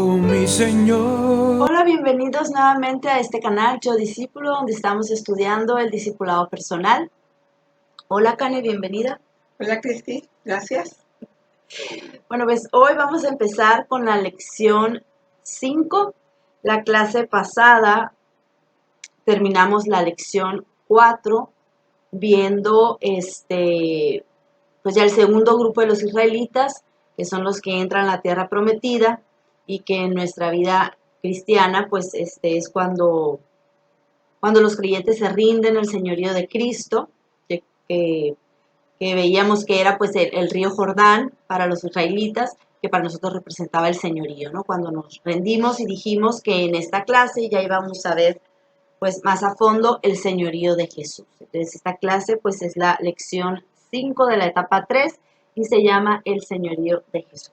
mi Señor. Hola, bienvenidos nuevamente a este canal Yo Discípulo, donde estamos estudiando el discipulado personal. Hola, Kane, bienvenida. Hola, Cristi, gracias. Bueno, pues hoy vamos a empezar con la lección 5. La clase pasada terminamos la lección 4 viendo pues ya el segundo grupo de los israelitas, que son los que entran a la tierra prometida y que en nuestra vida cristiana pues es cuando los creyentes se rinden al señorío de Cristo, que veíamos que era pues el río Jordán para los israelitas, que para nosotros representaba el señorío, ¿no? Cuando nos rendimos y dijimos que en esta clase ya íbamos a ver pues más a fondo el señorío de Jesús. Entonces esta clase pues es la lección 5 de la etapa 3 y se llama el señorío de Jesús.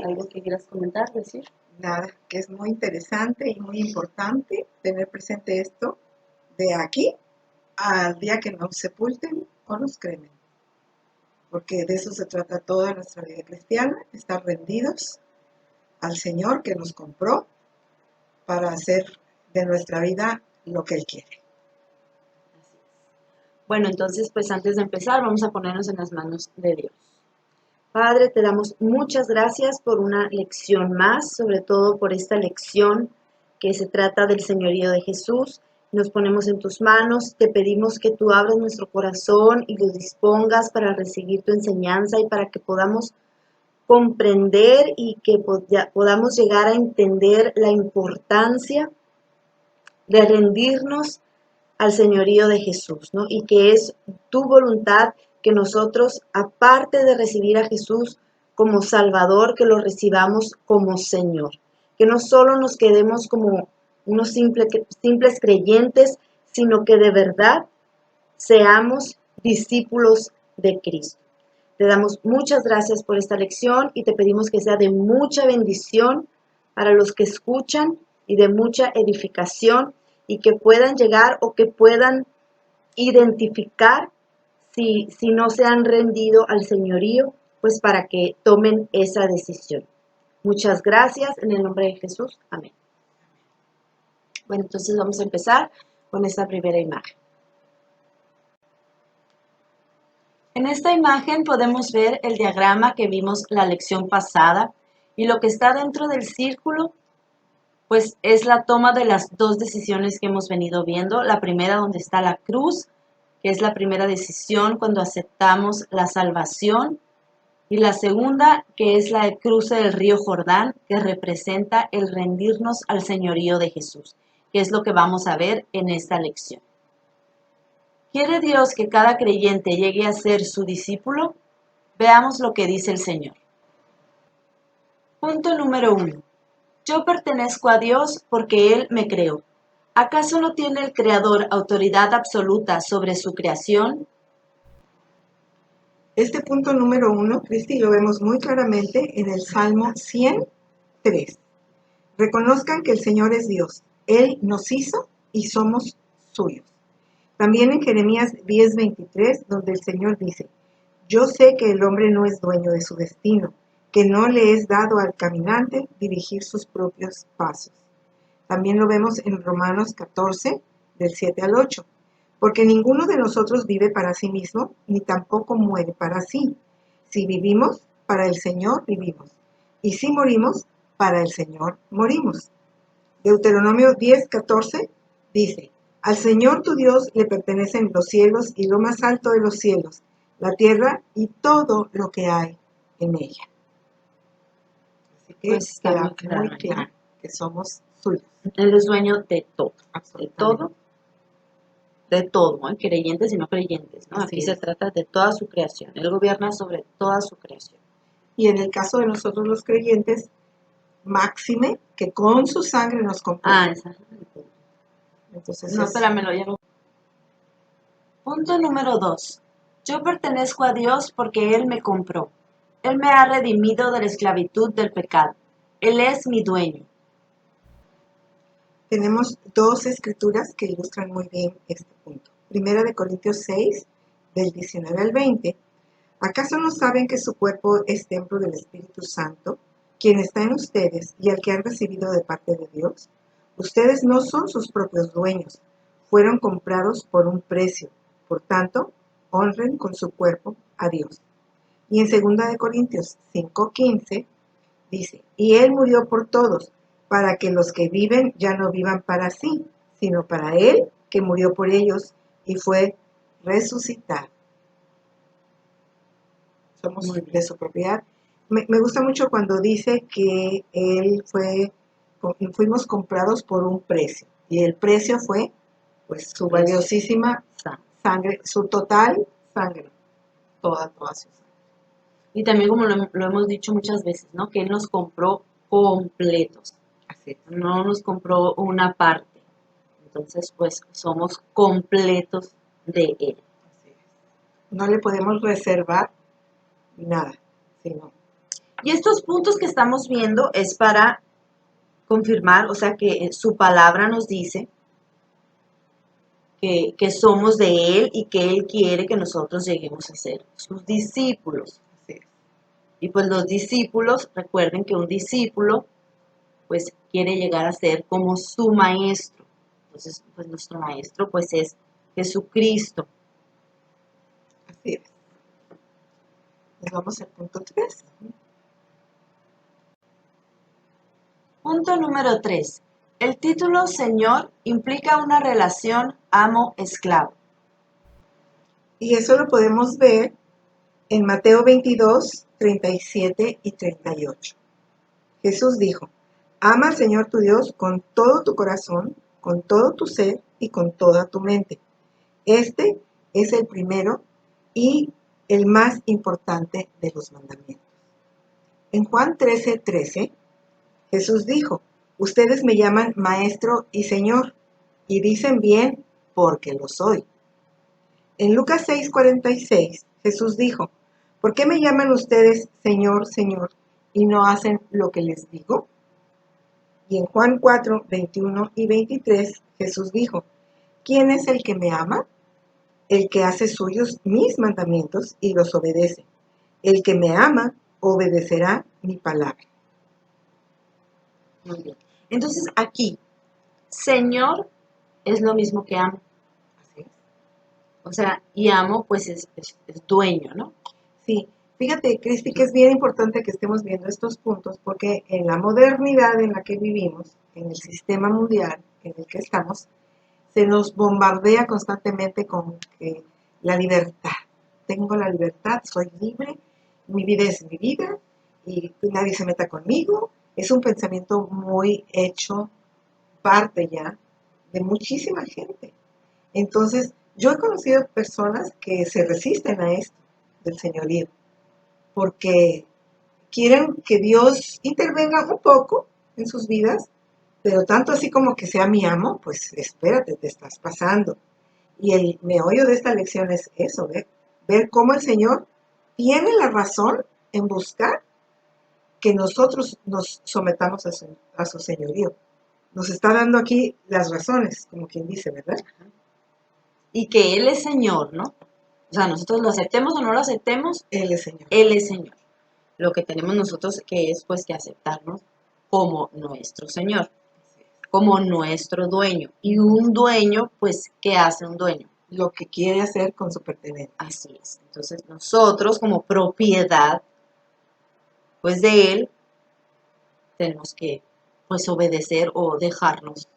¿Algo que quieras comentar, decir? Nada, que es muy interesante y muy importante tener presente esto de aquí al día que nos sepulten o nos cremen. Porque de eso se trata toda nuestra vida cristiana, estar rendidos al Señor que nos compró para hacer de nuestra vida lo que Él quiere. Bueno, entonces pues antes de empezar vamos a ponernos en las manos de Dios. Padre, te damos muchas gracias por una lección más, sobre todo por esta lección que se trata del señorío de Jesús. Nos ponemos en tus manos, te pedimos que tú abras nuestro corazón y lo dispongas para recibir tu enseñanza y para que podamos comprender y que podamos llegar a entender la importancia de rendirnos al señorío de Jesús, ¿no? Y que es tu voluntad que nosotros, aparte de recibir a Jesús como Salvador, que lo recibamos como Señor. Que no solo nos quedemos como unos simples creyentes, sino que de verdad seamos discípulos de Cristo. Te damos muchas gracias por esta lección y te pedimos que sea de mucha bendición para los que escuchan y de mucha edificación y que puedan llegar o que puedan identificar si no se han rendido al señorío, pues para que tomen esa decisión. Muchas gracias en el nombre de Jesús. Amén. Bueno, entonces vamos a empezar con esta primera imagen. En esta imagen podemos ver el diagrama que vimos la lección pasada y lo que está dentro del círculo pues es la toma de las dos decisiones que hemos venido viendo. La primera donde está la cruz, que es la primera decisión cuando aceptamos la salvación. Y la segunda, que es la de cruce del río Jordán, que representa el rendirnos al señorío de Jesús, que es lo que vamos a ver en esta lección. ¿Quiere Dios que cada creyente llegue a ser su discípulo? Veamos lo que dice el Señor. Punto número 1. Yo pertenezco a Dios porque Él me creó. ¿Acaso no tiene el Creador autoridad absoluta sobre su creación? Este punto número 1, Cristi, lo vemos muy claramente en el Salmo 103. Reconozcan que el Señor es Dios. Él nos hizo y somos suyos. También en Jeremías 10:23, donde el Señor dice, yo sé que el hombre no es dueño de su destino, que no le es dado al caminante dirigir sus propios pasos. También lo vemos en Romanos 14, del 7 al 8. Porque ninguno de nosotros vive para sí mismo, ni tampoco muere para sí. Si vivimos, para el Señor vivimos. Y si morimos, para el Señor morimos. Deuteronomio 10:14 dice, al Señor tu Dios le pertenecen los cielos y lo más alto de los cielos, la tierra y todo lo que hay en ella. Así que Pues está queda muy claro, muy claro que somos suyos. Él es dueño de todo, Absolutamente. de todo, ¿no? Creyentes y no creyentes, ¿no? Así Aquí es. se trata de toda su creación. Él gobierna sobre toda su creación. Y en el caso de nosotros los creyentes, máxime que con su sangre nos compró. Esa. Entonces No, espéramelo, ya no. Punto número 2. Yo pertenezco a Dios porque Él me compró. Él me ha redimido de la esclavitud del pecado. Él es mi dueño. Tenemos dos escrituras que ilustran muy bien este punto. Primera de Corintios 6, del 19 al 20. ¿Acaso no saben que su cuerpo es templo del Espíritu Santo, quien está en ustedes y al que han recibido de parte de Dios. Ustedes no son sus propios dueños, fueron comprados por un precio. Por tanto, honren con su cuerpo a Dios. Y en 2 Corintios 5:15 dice, y Él murió por todos, para que los que viven ya no vivan para sí, sino para Él que murió por ellos y fue resucitado. Somos de su propiedad. Me gusta mucho cuando dice que fuimos comprados por un precio. Y el precio fue, pues, su valiosísima sangre, su total sangre. Toda su sangre. Y también como lo hemos dicho muchas veces, ¿no? Que Él nos compró completos. Así es. No nos compró una parte. Entonces, pues, somos completos de Él. Así es. No le podemos reservar nada, sino. Y estos puntos que estamos viendo es para confirmar, o sea, que su palabra nos dice que somos de Él y que Él quiere que nosotros lleguemos a ser sus discípulos. Así es. Y pues los discípulos, recuerden que un discípulo, pues quiere llegar a ser como su maestro. Entonces, pues nuestro maestro, pues es Jesucristo. Así es. Nos vamos al punto 3. Punto número 3. El título Señor implica una relación amo-esclavo. Y eso lo podemos ver en Mateo 22, 37 y 38. Jesús dijo, ama al Señor tu Dios con todo tu corazón, con todo tu ser y con toda tu mente. Este es el primero y el más importante de los mandamientos. En Juan 13:13, Jesús dijo, ustedes me llaman maestro y señor, y dicen bien porque lo soy. En Lucas 6:46, Jesús dijo, ¿por qué me llaman ustedes Señor, Señor, y no hacen lo que les digo? Y en Juan 4:21 y 23, Jesús dijo, ¿quién es el que me ama? El que hace suyos mis mandamientos y los obedece. El que me ama obedecerá mi palabra. Muy bien. Entonces aquí, Señor es lo mismo que amo. Así es. O sea, y amo pues es dueño, ¿no? Sí, fíjate, Cristi, que es bien importante que estemos viendo estos puntos porque en la modernidad en la que vivimos, en el sistema mundial en el que estamos, se nos bombardea constantemente con que la libertad. Tengo la libertad, soy libre, mi vida es mi vida y nadie se meta conmigo. Es un pensamiento muy hecho parte ya de muchísima gente. Entonces, yo he conocido personas que se resisten a esto del señorío, porque quieren que Dios intervenga un poco en sus vidas, pero tanto así como que sea mi amo, pues espérate, te estás pasando. Y el meollo de esta lección es eso, ver cómo el Señor tiene la razón en buscar que nosotros nos sometamos a su señorío. Nos está dando aquí las razones, como quien dice, ¿verdad? Y que Él es Señor, ¿no? O sea, nosotros lo aceptemos o no lo aceptemos, Él es Señor. Él es Señor. Lo que tenemos nosotros que es pues que aceptarnos como nuestro Señor, como nuestro dueño. Y un dueño, pues, ¿qué hace un dueño? Lo que quiere hacer con su pertenencia. Así es. Entonces nosotros como propiedad, pues de Él, tenemos que pues obedecer o dejarnos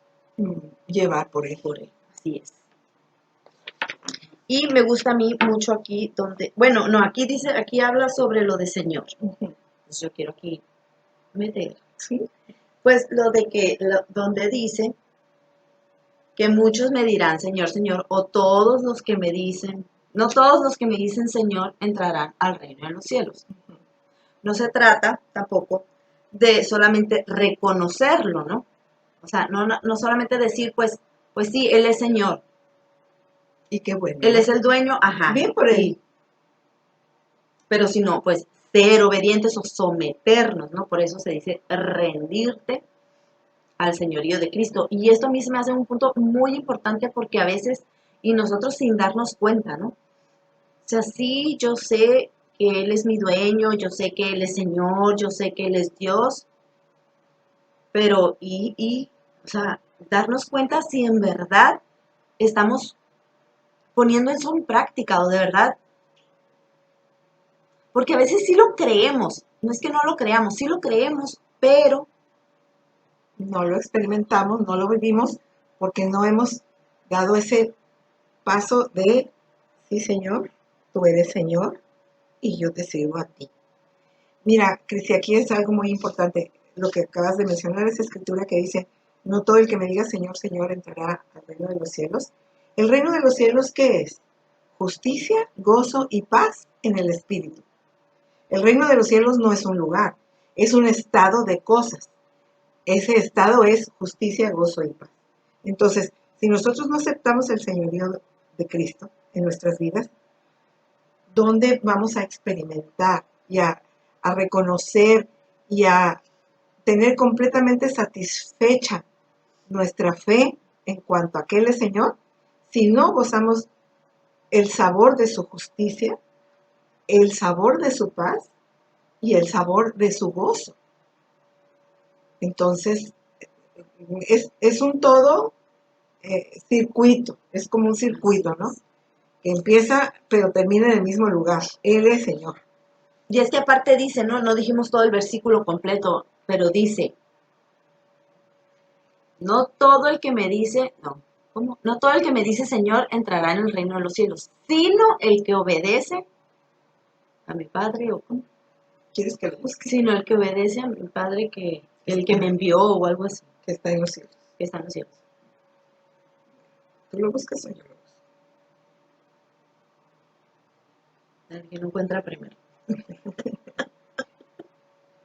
Llevar por Él. por Él. Así es. Y me gusta a mí mucho aquí donde, bueno, no, aquí dice, aquí habla sobre lo de Señor. Entonces yo quiero aquí meter, ¿Sí? pues lo de que, donde dice que muchos me dirán Señor, Señor, o todos los que me dicen, no todos los que me dicen Señor entrarán al reino de los cielos. No se trata tampoco de solamente reconocerlo, ¿no? O sea, no solamente decir, pues sí, Él es Señor. Y qué bueno. Él es el dueño, ajá. Bien por Él. Sí. Pero si no, pues ser obedientes o someternos, ¿no? Por eso se dice rendirte al señorío de Cristo. Y esto a mí se me hace un punto muy importante porque a veces, y nosotros sin darnos cuenta, ¿no? O sea, sí, yo sé que Él es mi dueño, yo sé que Él es Señor, yo sé que Él es Dios, pero o sea, darnos cuenta si en verdad estamos poniendo eso en práctica o de verdad, porque a veces sí lo creemos, no es que no lo creamos, sí lo creemos, pero No lo experimentamos, no lo vivimos, porque no hemos dado ese paso de, sí, Señor, tú eres Señor y yo te sirvo a ti. Mira, Cristi, aquí es algo muy importante. Lo que acabas de mencionar, esa escritura que dice, no todo el que me diga Señor, Señor entrará al reino de los cielos. ¿El reino de los cielos qué es? Justicia, gozo y paz en el Espíritu. El reino de los cielos no es un lugar, es un estado de cosas. Ese estado es justicia, gozo y paz. Entonces, si nosotros no aceptamos el señorío de Cristo en nuestras vidas, ¿dónde vamos a experimentar y a reconocer y a tener completamente satisfecha nuestra fe en cuanto a que Él es Señor, si no gozamos el sabor de su justicia, el sabor de su paz y el sabor de su gozo? Entonces, es un todo circuito, es como un circuito, ¿no? Que empieza, pero termina en el mismo lugar. Él es Señor. y es que aparte dice, no dijimos todo el versículo completo, pero dice, no todo el que me dice, no, ¿cómo? No todo el que me dice Señor entrará en el reino de los cielos, sino el que obedece a mi Padre, o ¿cómo? ¿Quieres que lo busque? Sino el que obedece a mi Padre que el que me envió o algo así, Que está en los cielos. que está en los cielos. ¿Tú lo buscas o yo lo busco? El que no encuentra primero.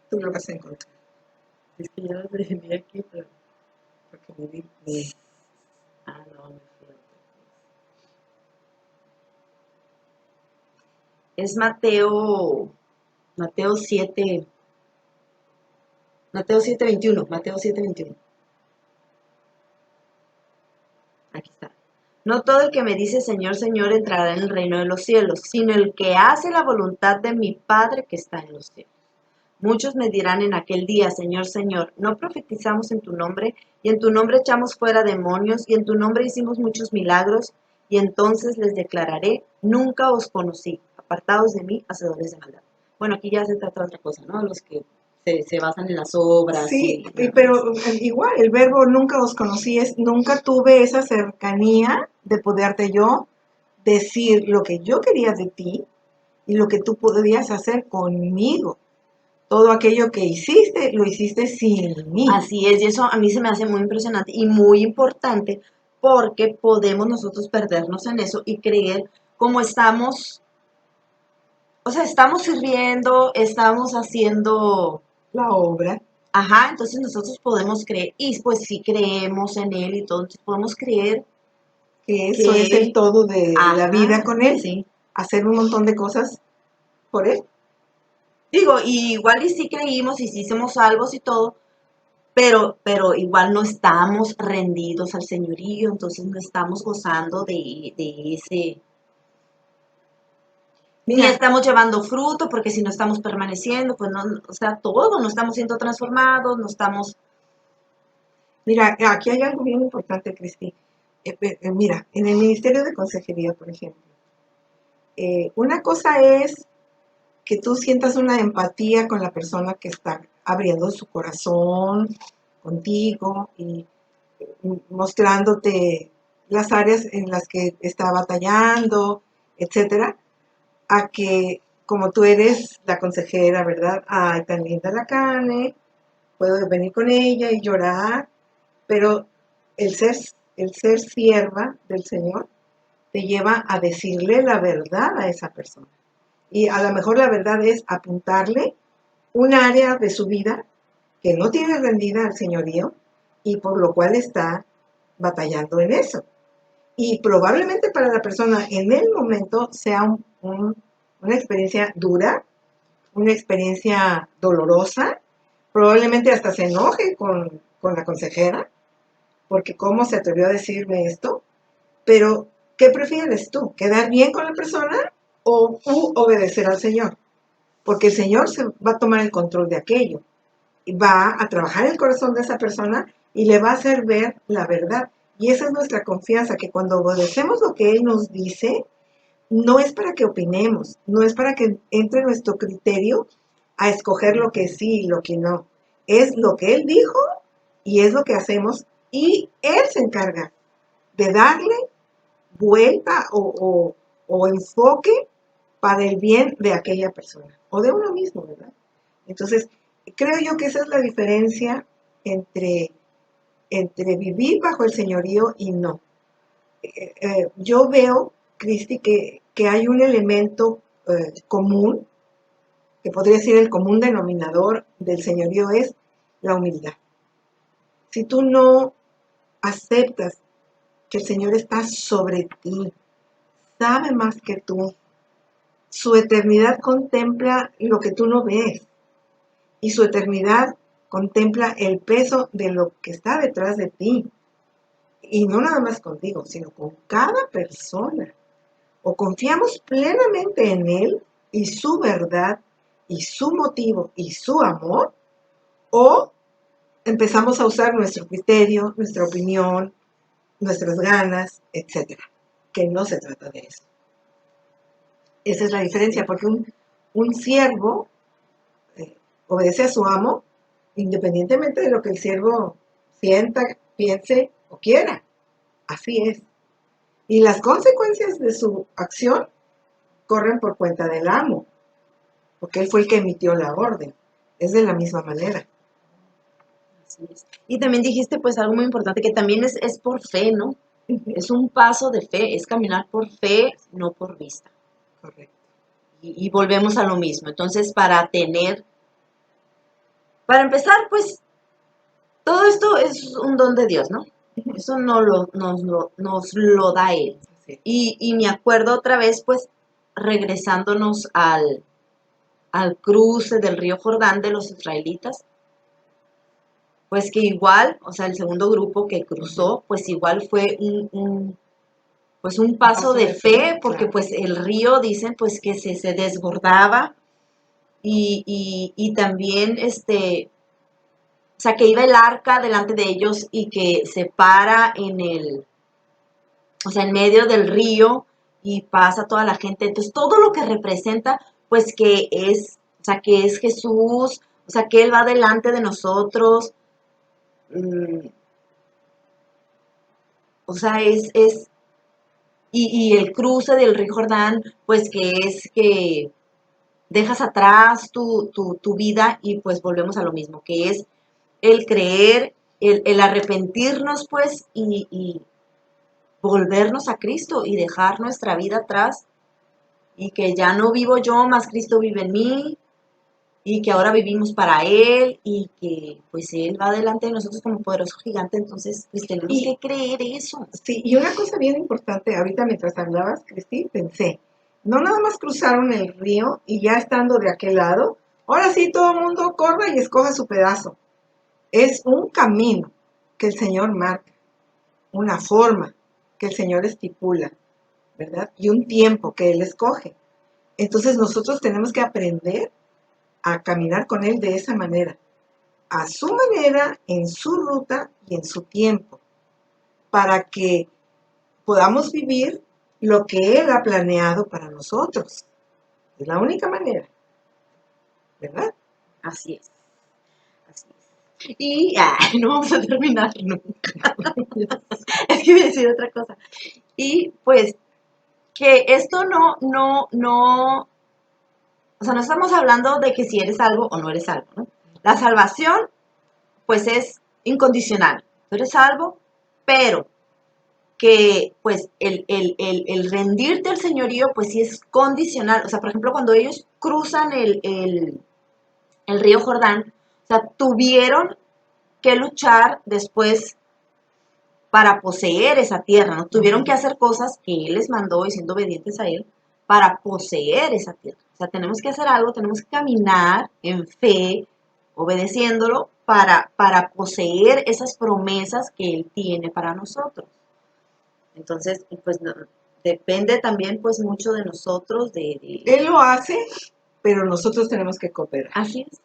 Tú lo vas a encontrar. Es que ya lo tenía aquí, pero... Porque mi Ah, no, me fui. Es Mateo 7, Mateo 7:21, Mateo 7:21. Aquí está. No todo el que me dice Señor, Señor entrará en el reino de los cielos, sino el que hace la voluntad de mi Padre que está en los cielos. Muchos me dirán en aquel día, Señor, Señor, ¿no profetizamos en tu nombre? Y en tu nombre echamos fuera demonios, y en tu nombre hicimos muchos milagros. Y entonces les declararé, nunca os conocí, apartados de mí, hacedores de maldad. Bueno, aquí ya se trata de otra cosa, ¿no? Los que se basan en las obras. Sí, pero igual, el verbo nunca os conocí es nunca tuve esa cercanía de poderte yo decir lo que yo quería de ti y lo que tú podías hacer conmigo. Todo aquello que hiciste, lo hiciste sin mí. Así es, y eso a mí se me hace muy impresionante y muy importante porque podemos nosotros perdernos en eso y creer como estamos, o sea, estamos sirviendo, estamos haciendo, La obra, ajá, entonces nosotros podemos creer, y pues sí creemos en Él y todo, entonces podemos creer que eso que es el Él, todo de la vida ajá, con Él. sí. Hacer un montón de cosas por Él. Digo, y igual y sí creímos y sí somos salvos y todo, pero igual no estamos rendidos al señorío, entonces no estamos gozando de ese, ni Mira, estamos llevando fruto, porque si no estamos permaneciendo, pues no, o sea, todo, no estamos siendo transformados, no estamos, mira, aquí hay algo bien importante, Cristi. Mira, en el Ministerio de Consejería, por ejemplo, una cosa es que tú sientas una empatía con la persona que está abriendo su corazón contigo y mostrándote las áreas en las que está batallando, etcétera, a que como tú eres la consejera, ¿verdad? Ay, tan linda la Cane, puedo venir con ella y llorar, pero el ser, el ser sierva del Señor te lleva a decirle la verdad a esa persona. Y a lo mejor la verdad es apuntarle un área de su vida que no tiene rendida al señorío y por lo cual está batallando en eso. Y probablemente para la persona en el momento sea una experiencia dura, una experiencia dolorosa, probablemente hasta se enoje con la consejera, porque cómo se atrevió a decirme esto, pero ¿qué prefieres tú? ¿Quedar bien con la persona o obedecer al Señor, porque el Señor se va a tomar el control de aquello, y va a trabajar el corazón de esa persona y le va a hacer ver la verdad. Y esa es nuestra confianza, que cuando obedecemos lo que Él nos dice, no es para que opinemos, no es para que entre nuestro criterio a escoger lo que sí y lo que no. Es lo que Él dijo y es lo que hacemos, y Él se encarga de darle vuelta o enfoque para el bien de aquella persona o de uno mismo, ¿verdad? Entonces, creo yo que esa es la diferencia entre, entre vivir bajo el señorío y no. Yo veo, Cristi, que hay un elemento común, que podría ser el común denominador del señorío, es la humildad. Si tú no aceptas que el Señor está sobre ti, sabe más que tú, su eternidad contempla lo que tú no ves, y su eternidad contempla el peso de lo que está detrás de ti. Y no nada más contigo, sino con cada persona. O confiamos plenamente en Él y su verdad y su motivo y su amor, o empezamos a usar nuestro criterio, nuestra opinión, nuestras ganas, etcétera. Que no se trata de eso. Esa es la diferencia, porque un siervo obedece a su amo independientemente de lo que el siervo sienta, piense o quiera. Así es. Y las consecuencias de su acción corren por cuenta del amo, porque él fue el que emitió la orden. Es de la misma manera. Así es. Y también dijiste pues algo muy importante, que también es por fe, ¿no? Es un paso de fe, es caminar por fe, no por vista. Correcto. Y volvemos a lo mismo. Entonces, para empezar, pues, todo esto es un don de Dios, ¿no? Eso nos lo da Él. Así. Y me acuerdo otra vez, pues, regresándonos al cruce del río Jordán de los israelitas, pues que igual, o sea, el segundo grupo que cruzó, pues igual fue pues un paso de fe, porque claro. pues el río, dicen, pues que se desbordaba y también, o sea, que iba el arca delante de ellos y que se para o sea, en medio del río y pasa toda la gente. Entonces, todo lo que representa, pues o sea, que es Jesús, o sea, que Él va delante de nosotros. O sea, y el cruce del río Jordán, pues que es que dejas atrás tu vida y pues volvemos a lo mismo, que es el creer, el arrepentirnos pues y volvernos a Cristo y dejar nuestra vida atrás y que ya no vivo yo, más Cristo vive en mí y que ahora vivimos para Él y que pues Él va delante de nosotros como poderoso gigante, entonces pues tenemos que creer eso. Sí, y una cosa bien importante, ahorita mientras hablabas, Cristi, pensé, no nada más cruzaron el río y ya estando de aquel lado, ahora sí todo el mundo corra y escoja su pedazo. Es un camino que el Señor marca, una forma que el Señor estipula, ¿verdad? Y un tiempo que Él escoge. Entonces nosotros tenemos que aprender a caminar con Él de esa manera, a su manera, en su ruta y en su tiempo, para que podamos vivir lo que Él ha planeado para nosotros. Es la única manera, ¿verdad? Así es. Así es. Y no vamos a terminar nunca. Es que iba a decir otra cosa. Y pues que esto o sea, no estamos hablando de que si eres algo o no eres algo, ¿no? La salvación, pues es incondicional. Tú eres salvo, pero que pues el rendirte al señorío, pues sí es condicional. O sea, por ejemplo, cuando ellos cruzan el río Jordán, o sea, tuvieron que luchar después para poseer esa tierra, ¿no? Tuvieron que hacer cosas que Él les mandó y siendo obedientes a Él para poseer esa tierra. O sea, tenemos que hacer algo, tenemos que caminar en fe, obedeciéndolo para poseer esas promesas que Él tiene para nosotros. Entonces, pues depende también pues mucho de nosotros, Él lo hace, pero nosotros tenemos que cooperar. así es.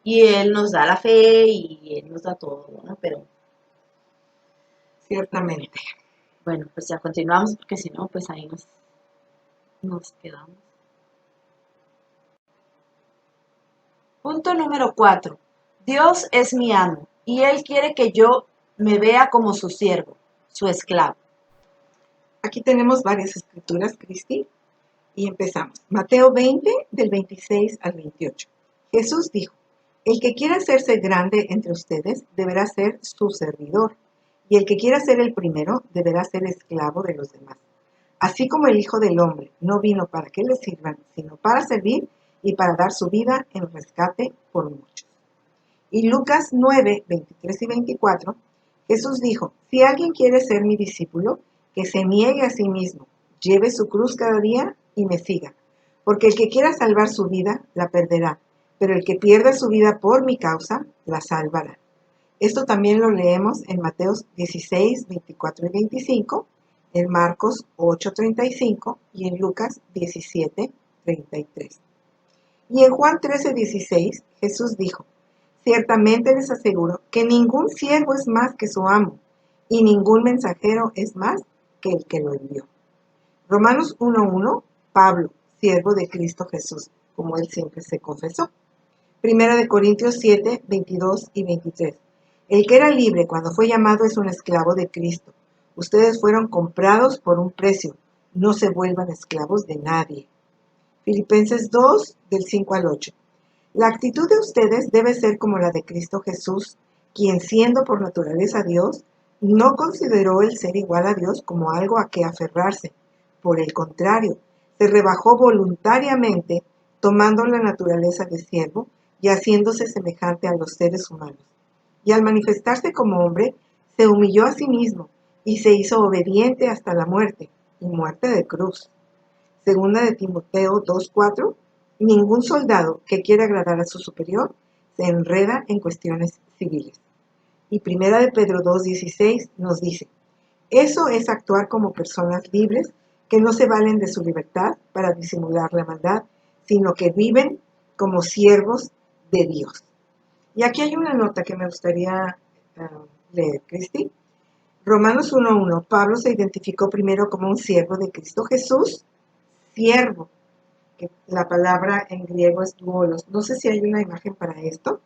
Y Él nos da la fe y Él nos da todo, ¿no? Pero Ciertamente. bueno, pues ya continuamos porque si no, pues ahí nos quedamos. Punto número 4. Dios es mi amo y Él quiere que yo me vea como su siervo, su esclavo. Aquí tenemos varias escrituras, Cristi, y empezamos. Mateo 20, del 26 al 28. Jesús dijo, el que quiera hacerse grande entre ustedes deberá ser su servidor, y el que quiera ser el primero deberá ser esclavo de los demás. Así como el Hijo del Hombre no vino para que le sirvan, sino para servir y para dar su vida en rescate por muchos. Y Lucas 9, 23 y 24, Jesús dijo, si alguien quiere ser mi discípulo, que se niegue a sí mismo, lleve su cruz cada día y me siga. Porque el que quiera salvar su vida, la perderá, pero el que pierda su vida por mi causa, la salvará. Esto también lo leemos en Mateo 16, 24 y 25, en Marcos 8, 35 y en Lucas 17, 33. Y en Juan 13, 16, Jesús dijo, ciertamente les aseguro que ningún siervo es más que su amo, y ningún mensajero es más que el que lo envió. Romanos 1:1, Pablo, siervo de Cristo Jesús, como él siempre se confesó. Primera de Corintios 7, 22 y 23. El que era libre cuando fue llamado es un esclavo de Cristo. Ustedes fueron comprados por un precio. No se vuelvan esclavos de nadie. Filipenses 2, del 5 al 8. La actitud de ustedes debe ser como la de Cristo Jesús, quien siendo por naturaleza Dios, no consideró el ser igual a Dios como algo a que aferrarse. Por el contrario, se rebajó voluntariamente, tomando la naturaleza de siervo y haciéndose semejante a los seres humanos. Y al manifestarse como hombre, se humilló a sí mismo y se hizo obediente hasta la muerte, y muerte de cruz. Segunda de Timoteo 2:4, ningún soldado que quiera agradar a su superior se enreda en cuestiones civiles. Y Primera de Pedro 2:16 nos dice, eso es actuar como personas libres que no se valen de su libertad para disimular la maldad, sino que viven como siervos de Dios. Y aquí hay una nota que me gustaría leer, Cristi. Romanos 1:1, Pablo se identificó primero como un siervo de Cristo Jesús, siervo, que la palabra en griego es doulos. No sé si hay una imagen para esto,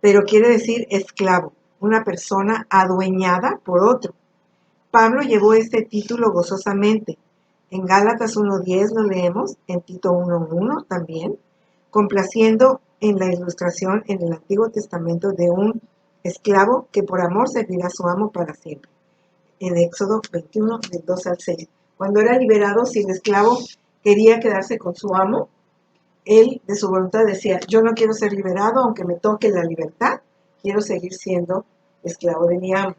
pero quiere decir esclavo, una persona adueñada por otro. Pablo llevó este título gozosamente. En Gálatas 1:10 lo leemos, en Tito 1:1 también, complaciendo en la ilustración en el Antiguo Testamento de un esclavo que por amor servirá a su amo para siempre. En Éxodo 21, del 2 al 6. Cuando era liberado, si el esclavo quería quedarse con su amo, él de su voluntad decía, yo no quiero ser liberado, aunque me toque la libertad, quiero seguir siendo esclavo de mi amo.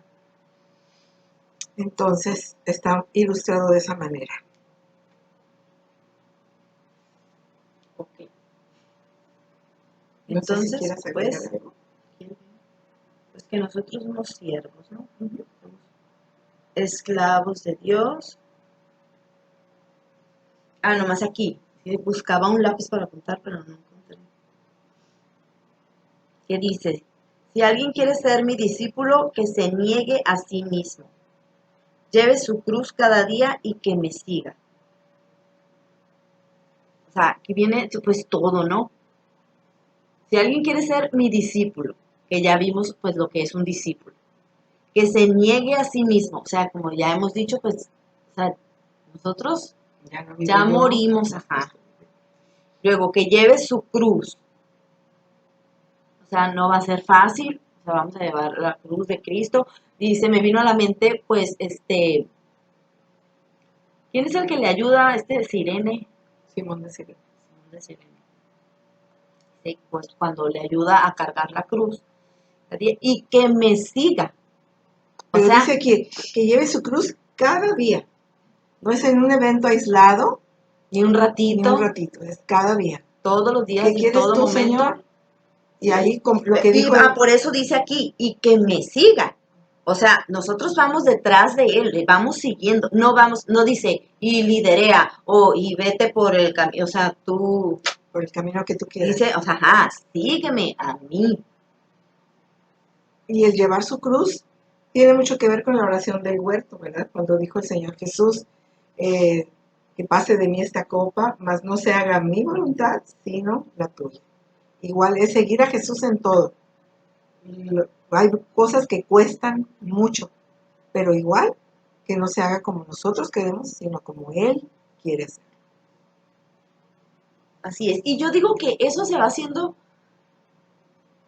Entonces está ilustrado de esa manera. Ok. No sé si Entonces, quieras agregar pues, algo. pues que nosotros somos siervos, ¿no? Somos esclavos de Dios. Ah, nomás aquí. Sí, buscaba un lápiz para apuntar, pero no encontré. ¿Qué dice? Si alguien quiere ser mi discípulo, que se niegue a sí mismo. Lleve su cruz cada día y que me siga. O sea, aquí viene pues todo, ¿no? Si alguien quiere ser mi discípulo, que ya vimos pues lo que es un discípulo, que se niegue a sí mismo, o sea, como ya hemos dicho, pues, o sea, nosotros Ya no vivo ya yo. morimos, ajá. Luego, que lleve su cruz, o sea, no va a ser fácil, o sea, vamos a llevar la cruz de Cristo. Dice, me vino a la mente, pues, ¿quién es el que le ayuda a este Sirene? Simón de Sirene. Simón de Sirene. Sí, pues cuando le ayuda a cargar la cruz, y que me siga. O Pero sea, dice que lleve su cruz cada día. No es en un evento aislado ni un ni ratito, un ratito, es cada día. todos los días, ¿Qué en quieres todo tú, momento. Señor? Y ahí lo que dijo Por eso dice aquí, y que me siga. O sea, nosotros vamos detrás de él, le vamos siguiendo, no vamos, no dice, y liderea, o y vete por el camino, o sea, tú, por el camino que tú quieras. dice, o sea, ajá, sígueme a mí. Y el llevar su cruz tiene mucho que ver con la oración del huerto, ¿verdad? Cuando dijo el Señor Jesús, que pase de mí esta copa, mas no se haga mi voluntad, sino la tuya. Igual es seguir a Jesús en todo. Hay cosas que cuestan mucho, pero igual que no se haga como nosotros queremos, sino como Él quiere hacer. Así es. Y yo digo que eso se va haciendo,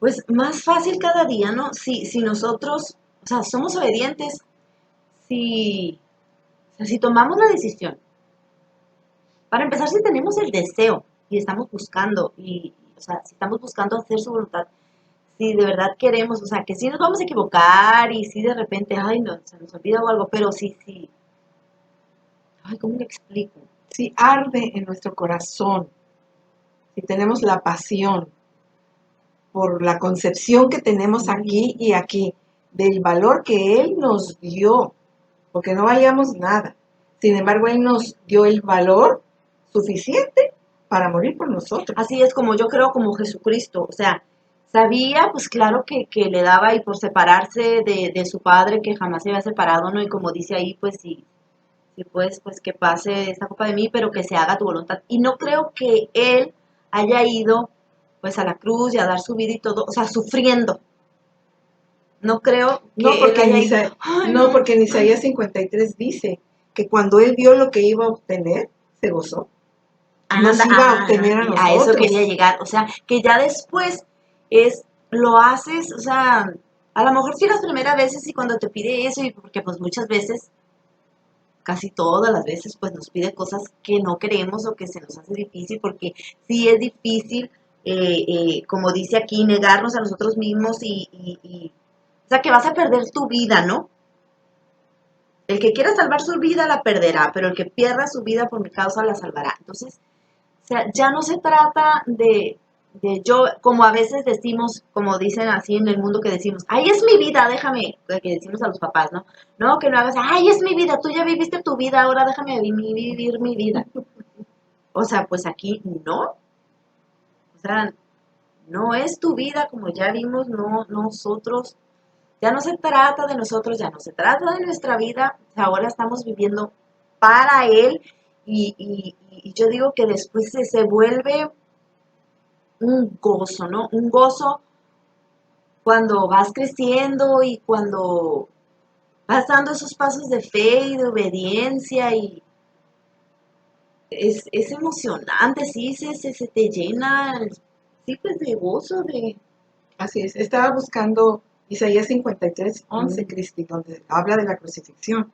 pues, más fácil cada día, ¿no? Si nosotros, o sea, somos obedientes, si, o sea, si tomamos la decisión. Para empezar, si tenemos el deseo y estamos buscando, o sea, si estamos buscando hacer su voluntad, si de verdad queremos, o sea, que sí nos vamos a equivocar y si de repente, ay, no, se nos olvida o algo, pero sí, ay, ¿cómo le explico? Si arde en nuestro corazón, si tenemos la pasión por la concepción que tenemos aquí y aquí, del valor que Él nos dio, porque no valíamos nada. Sin embargo, Él nos dio el valor suficiente para morir por nosotros. Así es como yo creo como Jesucristo, o sea, sabía, pues claro que le daba y por separarse de su padre que jamás se había separado, ¿no? Y como dice ahí, pues sí pues que pase esta copa de mí, pero que se haga tu voluntad. Y no creo que él haya ido pues a la cruz y a dar su vida y todo, o sea, sufriendo. No creo que No, él porque haya en, ido, ay, no, no, porque en Isaías 53 dice que cuando Él vio lo que iba a obtener, se gozó. Nos anda, iba a obtener a a eso nosotros. quería llegar, o sea, que ya después lo haces, o sea, a lo mejor sí las primeras veces y cuando te pide eso, y porque pues muchas veces, casi todas las veces, pues nos pide cosas que no queremos o que se nos hace difícil, porque sí es difícil, como dice aquí, negarnos a nosotros mismos o sea, que vas a perder tu vida, ¿no? El que quiera salvar su vida la perderá, pero el que pierda su vida por mi causa la salvará. Entonces, o sea, ya no se trata de yo, como a veces decimos, como dicen así en el mundo que decimos, ay, es mi vida, déjame, que decimos a los papás, ¿no? No, que no hagas, ay, es mi vida, tú ya viviste tu vida, ahora déjame vivir mi vida. O sea, pues aquí no, o sea, no es tu vida, como ya vimos, no nosotros, ya no se trata de nosotros, ya no se trata de nuestra vida, ahora estamos viviendo para Él y yo digo que después se vuelve un gozo, ¿no? Un gozo cuando vas creciendo y cuando vas dando esos pasos de fe y de obediencia y es emocionante, sí, se te llena, sí, pues de gozo, de... Así es. Estaba buscando Isaías 53, 11, Mm. Cristi, donde habla de la crucifixión.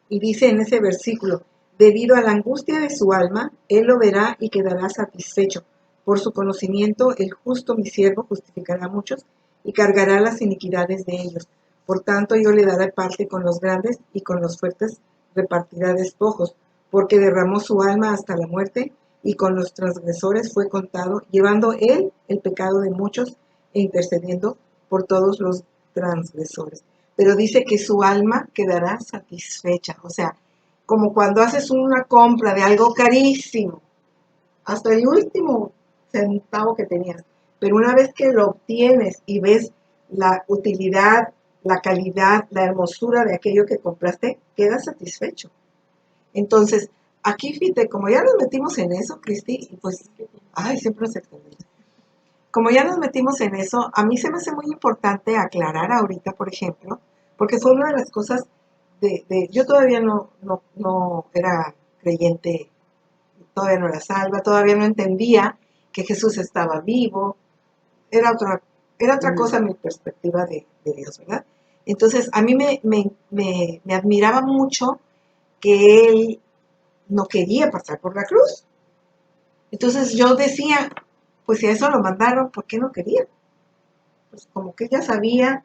Y dice en ese versículo, debido a la angustia de su alma, Él lo verá y quedará satisfecho. Por su conocimiento, el justo mi siervo justificará a muchos y cargará las iniquidades de ellos. Por tanto, yo le daré parte con los grandes y con los fuertes repartirá despojos, porque derramó su alma hasta la muerte y con los transgresores fue contado, llevando Él el pecado de muchos e intercediendo por todos los transgresores. Pero dice que su alma quedará satisfecha, o sea, como cuando haces una compra de algo carísimo, hasta el último centavo que tenías. Pero una vez que lo obtienes y ves la utilidad, la calidad, la hermosura de aquello que compraste, quedas satisfecho. Entonces, aquí fíjate, como ya nos metimos en eso, Cristi, pues, ay, siempre nos extendemos. Como ya nos metimos en eso, a mí se me hace muy importante aclarar ahorita, por ejemplo, porque fue una de las cosas yo todavía no era creyente, todavía no era salva, todavía no entendía que Jesús estaba vivo, era otra cosa mi perspectiva de Dios, ¿verdad? Entonces, a mí me admiraba mucho que Él no quería pasar por la cruz. Entonces yo decía, pues si a eso lo mandaron, ¿por qué no quería? Pues como que ella sabía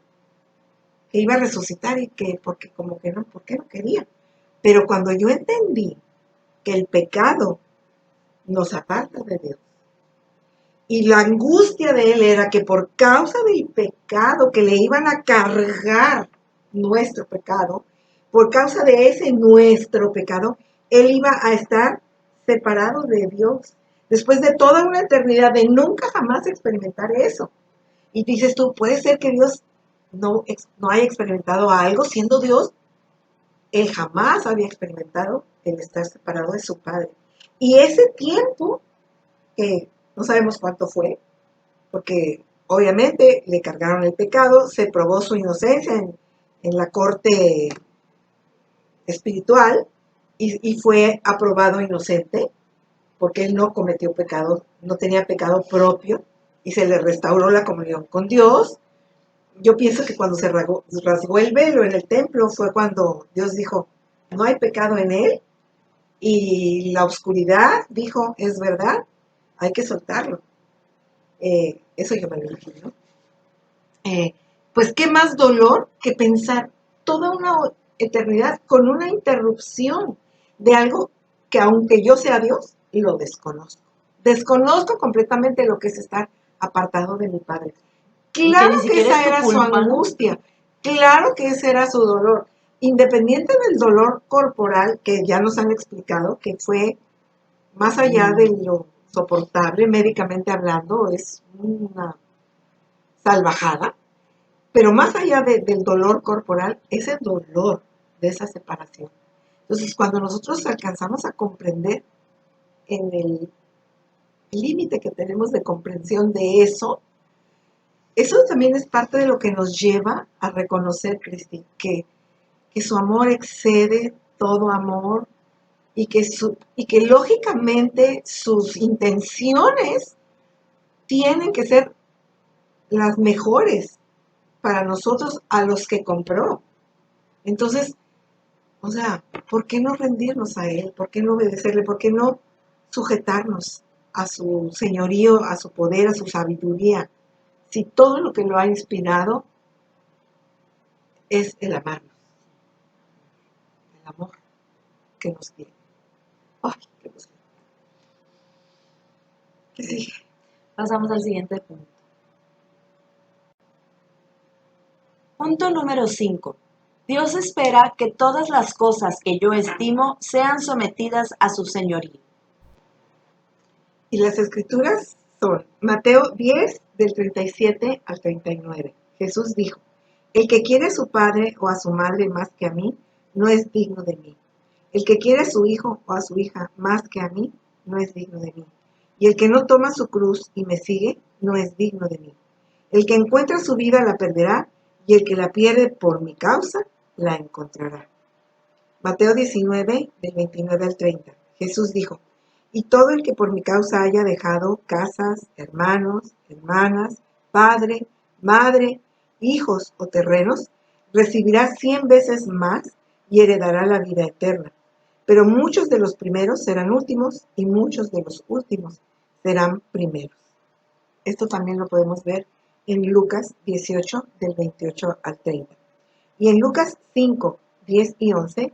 que iba a resucitar y que, porque como que no, ¿por qué no quería? Pero cuando yo entendí que el pecado nos aparta de Dios y la angustia de él era que por causa del pecado que le iban a cargar nuestro pecado, por causa de ese nuestro pecado, Él iba a estar separado de Dios. Después de toda una eternidad de nunca jamás experimentar eso. Y dices tú, puede ser que Dios no haya experimentado algo siendo Dios. Él jamás había experimentado el estar separado de su Padre. Y ese tiempo, que no sabemos cuánto fue, porque obviamente le cargaron el pecado, se probó su inocencia en la corte espiritual y fue aprobado inocente, porque él no cometió pecado, no tenía pecado propio, y se le restauró la comunión con Dios. Yo pienso que cuando se rasgó el velo en el templo fue cuando Dios dijo, no hay pecado en él, y la oscuridad dijo, es verdad, hay que soltarlo. Eso yo me lo imagino. Pues qué más dolor que pensar toda una eternidad con una interrupción de algo que, aunque yo sea Dios, lo desconozco. Desconozco completamente lo que es estar apartado de mi Padre. Claro que esa era su angustia, claro que ese era su dolor, independiente del dolor corporal que ya nos han explicado, que fue más allá de lo soportable médicamente hablando, es una salvajada, pero más allá del dolor corporal, es el dolor de esa separación. Entonces, cuando nosotros alcanzamos a comprender en el límite que tenemos de comprensión de eso también es parte de lo que nos lleva a reconocer, Cristi, que su amor excede todo amor y que lógicamente sus intenciones tienen que ser las mejores para nosotros a los que compró. Entonces, o sea, ¿por qué no rendirnos a Él? ¿Por qué no obedecerle? ¿Por qué no sujetarnos a su señorío, a su poder, a su sabiduría? Si todo lo que lo ha inspirado es el amarnos, el amor que nos tiene. ¡Ay, qué emoción! ¿Qué sigue? Pasamos al siguiente punto. Punto número 5. Dios espera que todas las cosas que yo estimo sean sometidas a su señorío. Y las escrituras son Mateo 10, del 37 al 39. Jesús dijo, el que quiere a su padre o a su madre más que a mí, no es digno de mí. El que quiere a su hijo o a su hija más que a mí, no es digno de mí. Y el que no toma su cruz y me sigue, no es digno de mí. El que encuentra su vida la perderá, y el que la pierde por mi causa, la encontrará. Mateo 19, del 29 al 30. Jesús dijo, y todo el que por mi causa haya dejado casas, hermanos, hermanas, padre, madre, hijos o terrenos, recibirá 100 veces más y heredará la vida eterna. Pero muchos de los primeros serán últimos y muchos de los últimos serán primeros. Esto también lo podemos ver en Lucas 18, del 28 al 30. Y en Lucas 5, 10 y 11,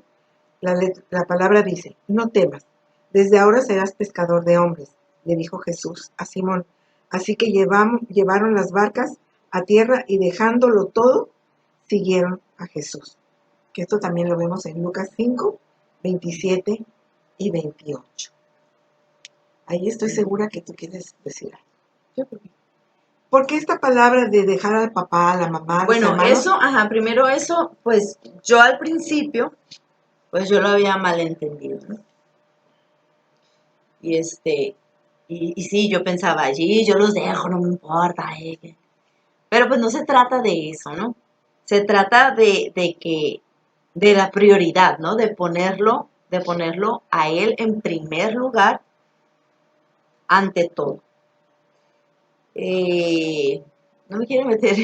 la palabra dice, no temas, desde ahora serás pescador de hombres, le dijo Jesús a Simón. Así que llevaron las barcas a tierra y dejándolo todo, siguieron a Jesús. Que esto también lo vemos en Lucas 5, 27 y 28. Ahí estoy segura que tú quieres decir algo. Yo creo que ¿por qué esta palabra de dejar al papá, a la mamá, a los hermanos? Primero eso, pues yo al principio, pues yo lo había malentendido, ¿no? Y y sí, yo pensaba allí, yo los dejo, no me importa, pero pues no se trata de eso, ¿no? Se trata de la prioridad, ¿no? De ponerlo a él en primer lugar ante todo. No me quiero meter,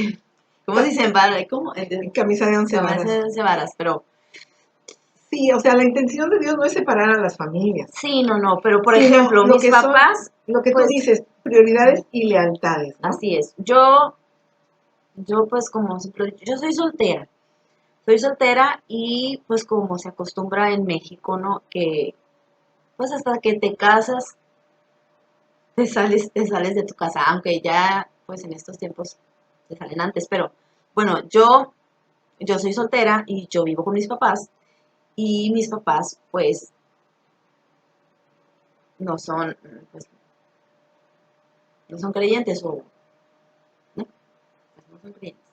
¿cómo dicen? ¿Cómo? Camisa de 11 varas. Camisa de 11 varas, pero Sí, o sea, la intención de Dios no es separar a las familias. sí, no, pero por Sino ejemplo, lo mis que son- papás, Lo que pues, tú dices, prioridades y lealtades, ¿no? así es. Yo pues como siempre he dicho, yo soy soltera. Soy soltera y pues como se acostumbra en México, ¿no? Que pues hasta que te casas, te sales de tu casa, aunque ya pues en estos tiempos te salen antes, pero bueno, yo yo soy soltera y yo vivo con mis papás y mis papás pues no son, pues, no son creyentes o no, pues, no son creyentes.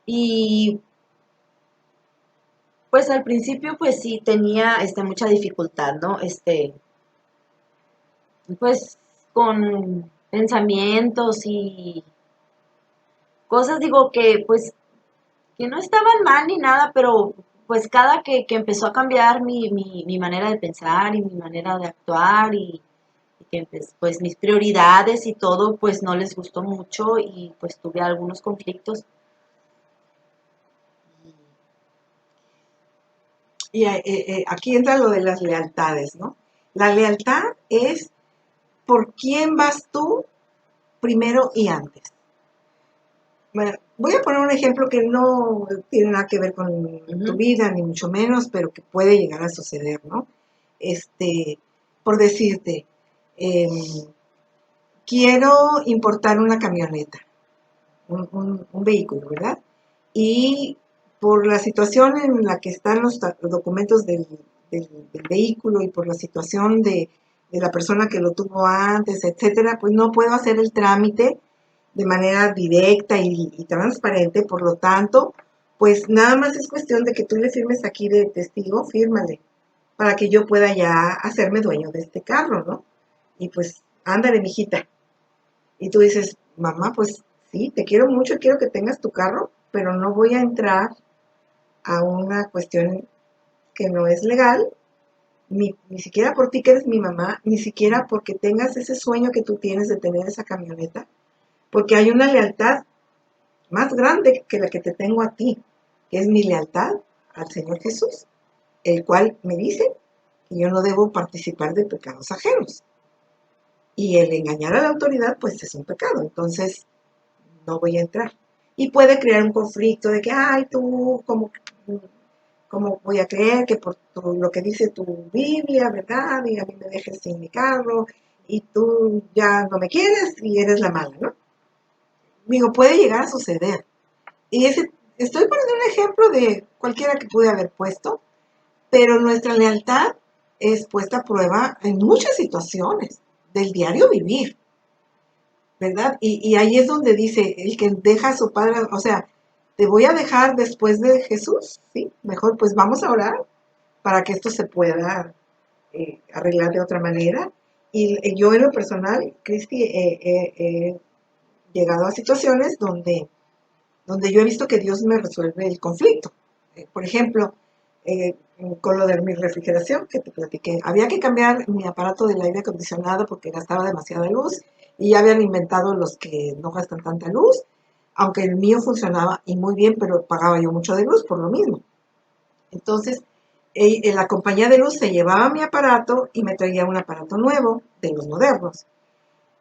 Y pues al principio pues sí tenía mucha dificultad, ¿no? Pues con pensamientos y cosas digo que pues que no estaban mal ni nada, pero pues cada que empezó a cambiar mi manera de pensar y mi manera de actuar y que pues mis prioridades y todo pues no les gustó mucho y pues tuve algunos conflictos. Y aquí entra lo de las lealtades, ¿no? La lealtad es por quién vas tú primero y antes. Bueno, voy a poner un ejemplo que no tiene nada que ver con tu vida, ni mucho menos, pero que puede llegar a suceder, ¿no? Este, por decirte, eh, quiero importar una camioneta, un vehículo, ¿verdad? Y por la situación en la que están los documentos del vehículo y por la situación de la persona que lo tuvo antes, etcétera, pues no puedo hacer el trámite de manera directa y transparente, por lo tanto, pues nada más es cuestión de que tú le firmes aquí de testigo, fírmale, para que yo pueda ya hacerme dueño de este carro, ¿no? Y pues, ándale, mijita. Y tú dices, mamá, pues sí, te quiero mucho, quiero que tengas tu carro, pero no voy a entrar a una cuestión que no es legal, ni siquiera por ti que eres mi mamá, ni siquiera porque tengas ese sueño que tú tienes de tener esa camioneta, porque hay una lealtad más grande que la que te tengo a ti, que es mi lealtad al Señor Jesús, el cual me dice que yo no debo participar de pecados ajenos. Y el engañar a la autoridad, pues es un pecado, entonces no voy a entrar. Y puede crear un conflicto de que, ay, tú, ¿cómo voy a creer que por lo que dice tu Biblia, ¿verdad? Y a mí me dejes sin mi carro, y tú ya no me quieres y eres la mala, ¿no? Digo, puede llegar a suceder. Y estoy poniendo un ejemplo de cualquiera que pude haber puesto, pero nuestra lealtad es puesta a prueba en muchas situaciones del diario vivir, ¿verdad? Y ahí es donde dice, el que deja a su padre, o sea, te voy a dejar después de Jesús, ¿sí? Mejor pues vamos a orar para que esto se pueda arreglar de otra manera. Y yo en lo personal, Cristi, he llegado a situaciones donde yo he visto que Dios me resuelve el conflicto. Por ejemplo, eh, con lo de mi refrigeración que te platiqué, había que cambiar mi aparato del aire acondicionado porque gastaba demasiada luz y ya habían inventado los que no gastan tanta luz, aunque el mío funcionaba y muy bien, pero pagaba yo mucho de luz por lo mismo. Entonces, la compañía de luz se llevaba mi aparato y me traía un aparato nuevo de los modernos.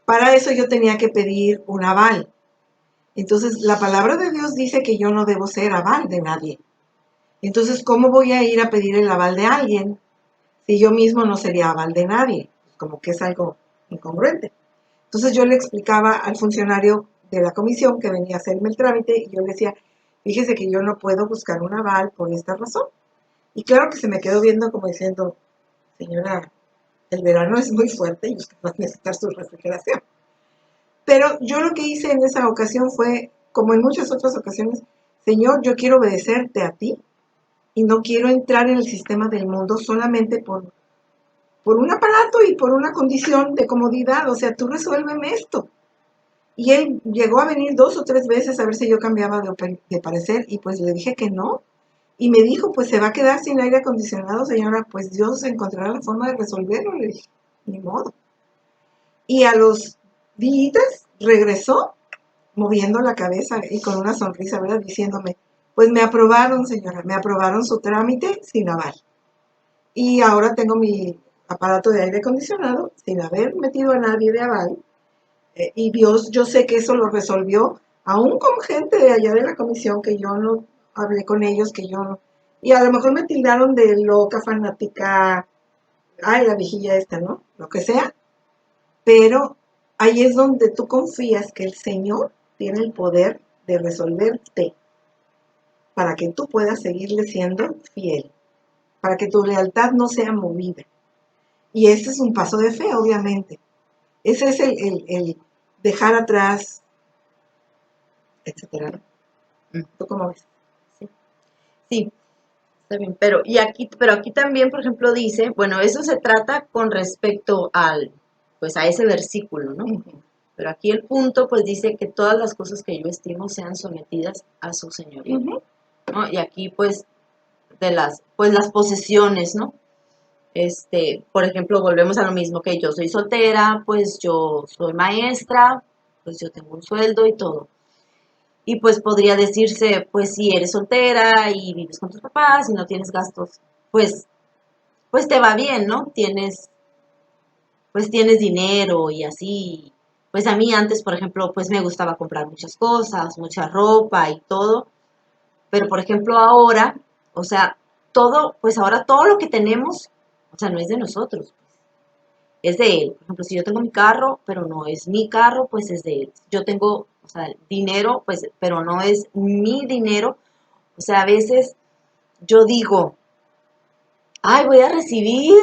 Para eso yo tenía que pedir un aval. Entonces, la palabra de Dios dice que yo no debo ser aval de nadie. Entonces, ¿cómo voy a ir a pedir el aval de alguien si yo mismo no sería aval de nadie? Como que es algo incongruente. Entonces, yo le explicaba al funcionario de la comisión que venía a hacerme el trámite y yo le decía, fíjese que yo no puedo buscar un aval por esta razón. Y claro que se me quedó viendo como diciendo, señora, el verano es muy fuerte y usted va a necesitar su refrigeración. Pero yo lo que hice en esa ocasión fue, como en muchas otras ocasiones, Señor, yo quiero obedecerte a ti y no quiero entrar en el sistema del mundo solamente por un aparato y por una condición de comodidad. O sea, tú resuélveme esto. Y él llegó a venir 2 o 3 veces a ver si yo cambiaba de parecer y pues le dije que no. Y me dijo, pues se va a quedar sin aire acondicionado, señora, pues Dios encontrará la forma de resolverlo. Le dije, ni modo. Y a los días regresó moviendo la cabeza y con una sonrisa, ¿verdad? Diciéndome, pues me aprobaron, señora, me aprobaron su trámite sin aval. Y ahora tengo mi aparato de aire acondicionado sin haber metido a nadie de aval. Y Dios, yo sé que eso lo resolvió, aún con gente de allá de la comisión que yo no hablé con ellos, que yo no. Y a lo mejor me tildaron de loca, fanática, ay, la vigilla esta, ¿no? Lo que sea. Pero ahí es donde tú confías que el Señor tiene el poder de resolverte para que tú puedas seguirle siendo fiel, para que tu lealtad no sea movida. Y ese es un paso de fe, obviamente. Ese es el dejar atrás, etcétera. ¿Tú cómo ves? Sí, sí, está bien. Pero aquí también, por ejemplo, dice, bueno, eso se trata con respecto pues a ese versículo, ¿no? Pero aquí el punto, pues dice que todas las cosas que yo estimo sean sometidas a su señorío, ¿no? Y aquí, pues, pues las posesiones, ¿no? Por ejemplo, volvemos a lo mismo, que yo soy soltera, pues yo soy maestra, pues yo tengo un sueldo y todo. Y pues podría decirse, pues si eres soltera y vives con tus papás y no tienes gastos, pues, pues te va bien, ¿no? Pues tienes dinero y así. Pues a mí antes, por ejemplo, pues me gustaba comprar muchas cosas, mucha ropa y todo. Pero por ejemplo ahora, o sea, pues ahora todo lo que tenemos, o sea, no es de nosotros, es de él. Por ejemplo, si yo tengo mi carro, pero no es mi carro, pues es de él. Yo tengo, o sea, dinero, pues, pero no es mi dinero. O sea, a veces yo digo, ay, voy a recibir,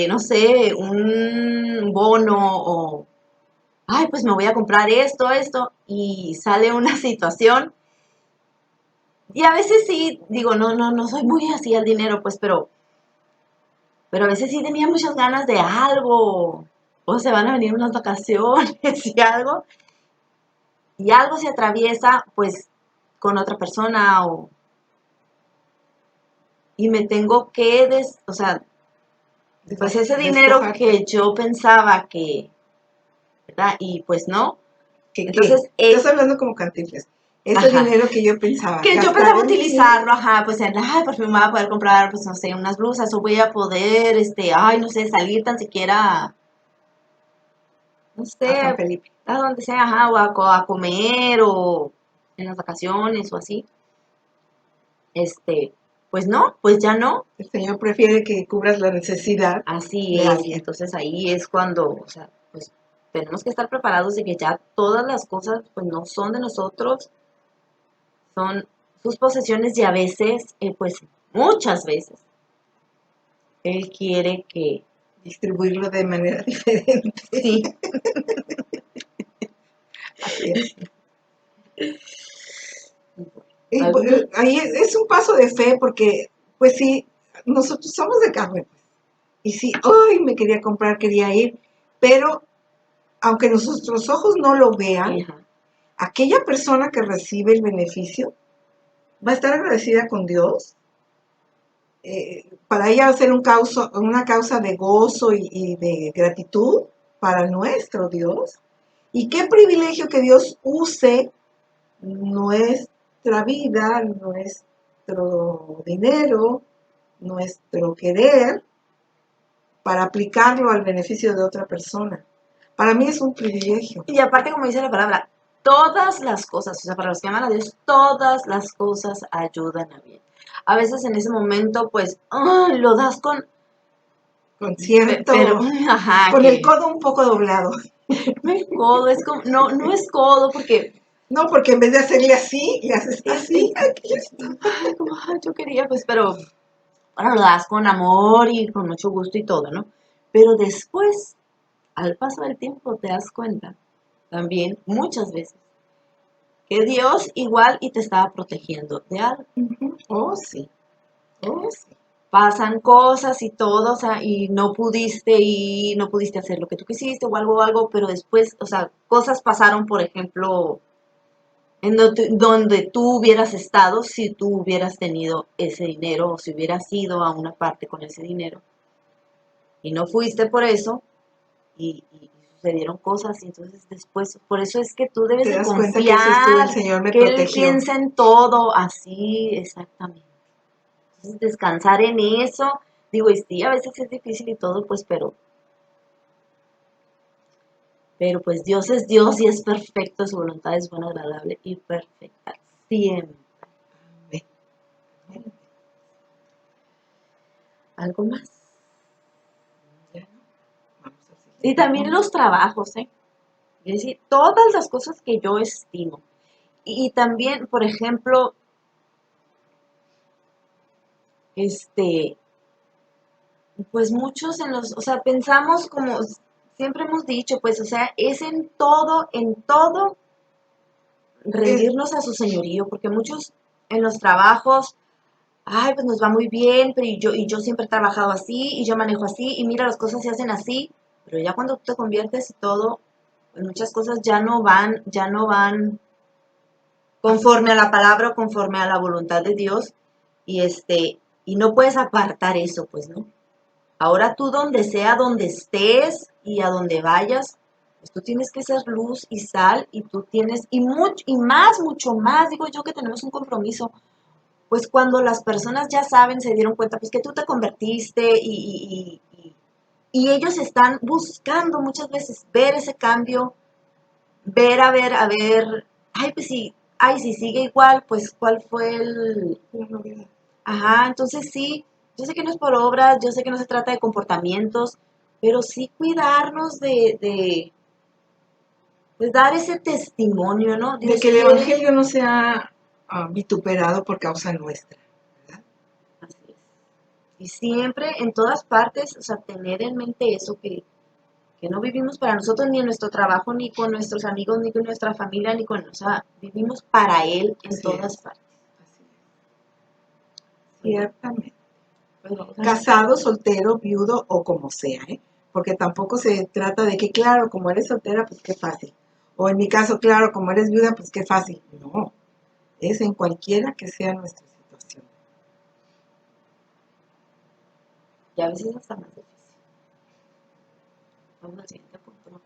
no sé, un bono o, ay, pues me voy a comprar esto, y sale una situación. Y a veces sí, digo, no soy muy así al dinero, pues, pero a veces sí tenía muchas ganas de algo, o se van a venir unas vacaciones y algo se atraviesa, pues, con otra persona, y me tengo que, o sea, pues ese dinero Despojarte. que yo pensaba que, ¿verdad? Y pues no. ¿Qué? Entonces, Estás hablando como Cantinflas. Ese ajá, dinero que yo pensaba que yo gastar pensaba en mí, utilizarlo, ajá, pues ay, por fin me voy a poder comprar, pues no sé, unas blusas, o voy a poder, ay, no sé, salir tan siquiera, no a San sé, Felipe. a donde sea, ajá, o a comer, o en las vacaciones, o así. Pues no, pues ya no. El Señor prefiere que cubras la necesidad Así de es, y alguien. entonces ahí es cuando, o sea, pues tenemos que estar preparados de que ya todas las cosas, pues no son de nosotros, son sus posesiones y a veces, pues muchas veces, él quiere que, Distribuirlo de manera diferente. sí, Así es. Y algún, ahí es un paso de fe porque, pues sí, nosotros somos de carne. Y sí, hoy me quería comprar, quería ir, pero aunque nuestros ojos no lo vean, ajá, aquella persona que recibe el beneficio va a estar agradecida con Dios. Para ella va a ser una causa de gozo y de gratitud para nuestro Dios. Y qué privilegio que Dios use nuestra vida, nuestro dinero, nuestro querer para aplicarlo al beneficio de otra persona. Para mí es un privilegio. y aparte como dice la palabra, todas las cosas, o sea, para los que aman a Dios, todas las cosas ayudan a bien. A veces en ese momento, pues, lo das con pero, Concierto, ajá, con el que codo un poco doblado. no es codo, es como, no es codo, porque No, porque en vez de hacerle así, le haces así. Aquí está. ay, como, ay, yo quería, pues, pero ahora lo das con amor y con mucho gusto y todo, ¿no? Pero después, al paso del tiempo, te das cuenta, también, muchas veces, que Dios igual y te estaba protegiendo de algo. Oh, sí. Oh, sí. Pasan cosas y todo, o sea, y no pudiste hacer lo que tú quisiste o algo, pero después, o sea, cosas pasaron, por ejemplo, en donde tú hubieras estado si tú hubieras tenido ese dinero o si hubieras ido a una parte con ese dinero y no fuiste por eso y sucedieron cosas y entonces después, por eso es que tú debes Te de das cuenta que dices tú, el confiar, Señor me que Él protegió. piensa en todo así, exactamente. Entonces descansar en eso, digo, y sí, a veces es difícil y todo, pues, pero pues Dios es Dios y es perfecto, su voluntad es buena, agradable y perfecta, siempre. ¿Algo más? Ya no. Vamos al Y siguiente también punto. los trabajos, ¿eh? Es decir, todas las cosas que yo estimo. Y también, por ejemplo, pues muchos o sea, pensamos como siempre hemos dicho, pues, o sea, es en todo, rendirnos a su señorío, porque muchos en los trabajos, ay, pues nos va muy bien, pero y yo siempre he trabajado así, y yo manejo así, y mira, las cosas se hacen así, pero ya cuando tú te conviertes y todo, pues muchas cosas ya no van conforme a la palabra o conforme a la voluntad de Dios, y no puedes apartar eso, pues, ¿no? Ahora tú donde sea, donde estés y a donde vayas, pues tú tienes que ser luz y sal y tú tienes, mucho más, digo yo que tenemos un compromiso, pues cuando las personas ya saben, se dieron cuenta, pues que tú te convertiste y ellos están buscando muchas veces ver ese cambio, a ver, ay, pues sí, ay, si sigue igual, pues cuál fue La novedad. ajá, entonces sí, yo sé que no es por obras, yo sé que no se trata de comportamientos, pero sí cuidarnos pues dar ese testimonio, ¿no? De Dios que el quiere. Evangelio no sea vituperado por causa nuestra, ¿verdad? Así es. Y siempre, en todas partes, o sea, tener en mente eso, que no vivimos para nosotros ni en nuestro trabajo, ni con nuestros amigos, ni con nuestra familia, o sea, vivimos para Él en Así todas es, partes. así es. Ciertamente. Pues vamos a Casado, soltero, viudo o como sea, ¿eh? Porque tampoco se trata de que, claro, como eres soltera, pues qué fácil. O en mi caso, claro, como eres viuda, pues qué fácil. No, es en cualquiera que sea nuestra situación. y a veces hasta más difícil. Vamos al siguiente punto.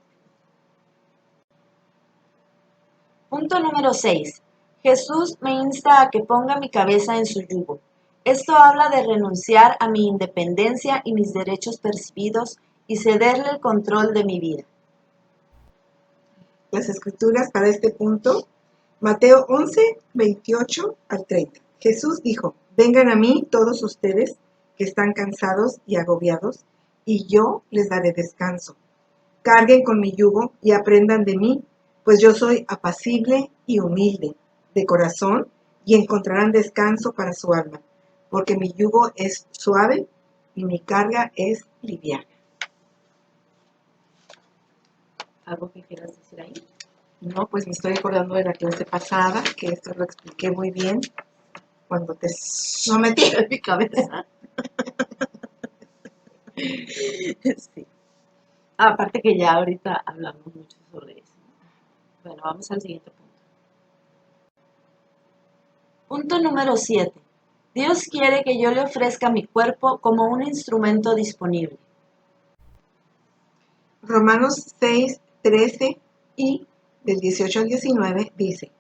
Punto número 6. Jesús me insta a que ponga mi cabeza en su yugo. Esto habla de renunciar a mi independencia y mis derechos percibidos y cederle el control de mi vida. Las escrituras para este punto, Mateo 11, 28 al 30. Jesús dijo, vengan a mí todos ustedes que están cansados y agobiados, y yo les daré descanso. Carguen con mi yugo y aprendan de mí, pues yo soy apacible y humilde de corazón, y encontrarán descanso para su alma, porque mi yugo es suave y mi carga es liviana. ¿Algo que quieras decir ahí? No, pues me estoy acordando de la clase pasada, que esto lo expliqué muy bien cuando te sometí. En mi cabeza. Sí. Aparte que ya ahorita hablamos mucho sobre eso. Bueno, vamos al siguiente punto. Punto número 7. Dios quiere que yo le ofrezca mi cuerpo como un instrumento disponible. Romanos 6, 13 y del 18 al 19 dice,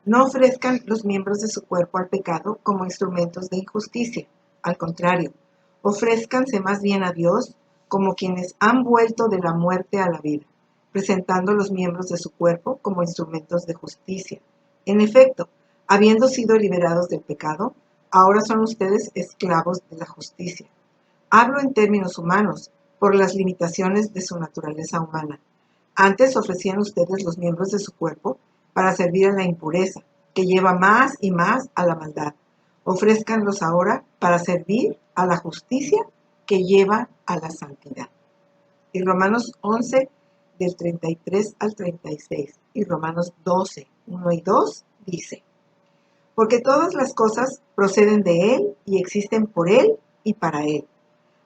no ofrezcan los miembros de su cuerpo al pecado como instrumentos de injusticia. Al contrario, ofrézcanse más bien a Dios como quienes han vuelto de la muerte a la vida, presentando los miembros de su cuerpo como instrumentos de justicia. En efecto, habiendo sido liberados del pecado, ahora son ustedes esclavos de la justicia. Hablo en términos humanos, por las limitaciones de su naturaleza humana. Antes ofrecían ustedes los miembros de su cuerpo para servir a la impureza, que lleva más y más a la maldad. Ofrézcanlos ahora para servir a la justicia, que lleva a la santidad. Y Romanos 11, del 33 al 36, y Romanos 12, 1 y 2, dice, porque todas las cosas proceden de Él y existen por Él y para Él.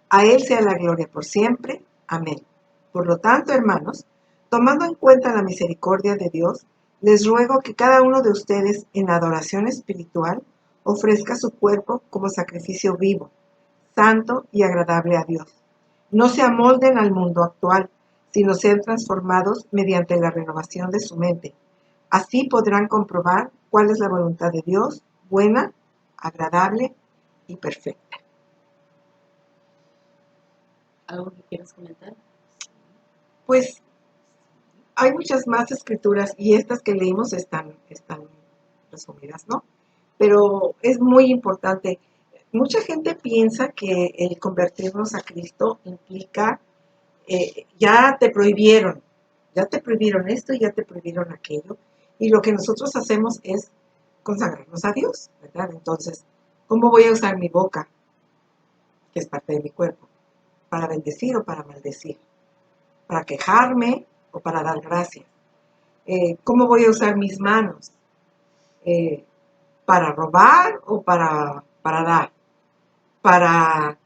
A Él sea la gloria por siempre. Amén. Por lo tanto, hermanos, tomando en cuenta la misericordia de Dios, les ruego que cada uno de ustedes en adoración espiritual ofrezca su cuerpo como sacrificio vivo, santo y agradable a Dios. No se amolden al mundo actual, sino sean transformados mediante la renovación de su mente. Así podrán comprobar cuál es la voluntad de Dios, buena, agradable y perfecta. ¿Algo que quieras comentar? Pues hay muchas más escrituras y estas que leímos están resumidas, ¿no? Pero es muy importante. Mucha gente piensa que el convertirnos a Cristo implica, ya te prohibieron esto y ya te prohibieron aquello. Y lo que nosotros hacemos es consagrarnos a Dios, ¿verdad? Entonces, ¿cómo voy a usar mi boca? que es parte de mi cuerpo, para bendecir o para maldecir, para quejarme o para dar gracias. ¿Cómo voy a usar mis manos? ¿Para robar o para dar? ¿Para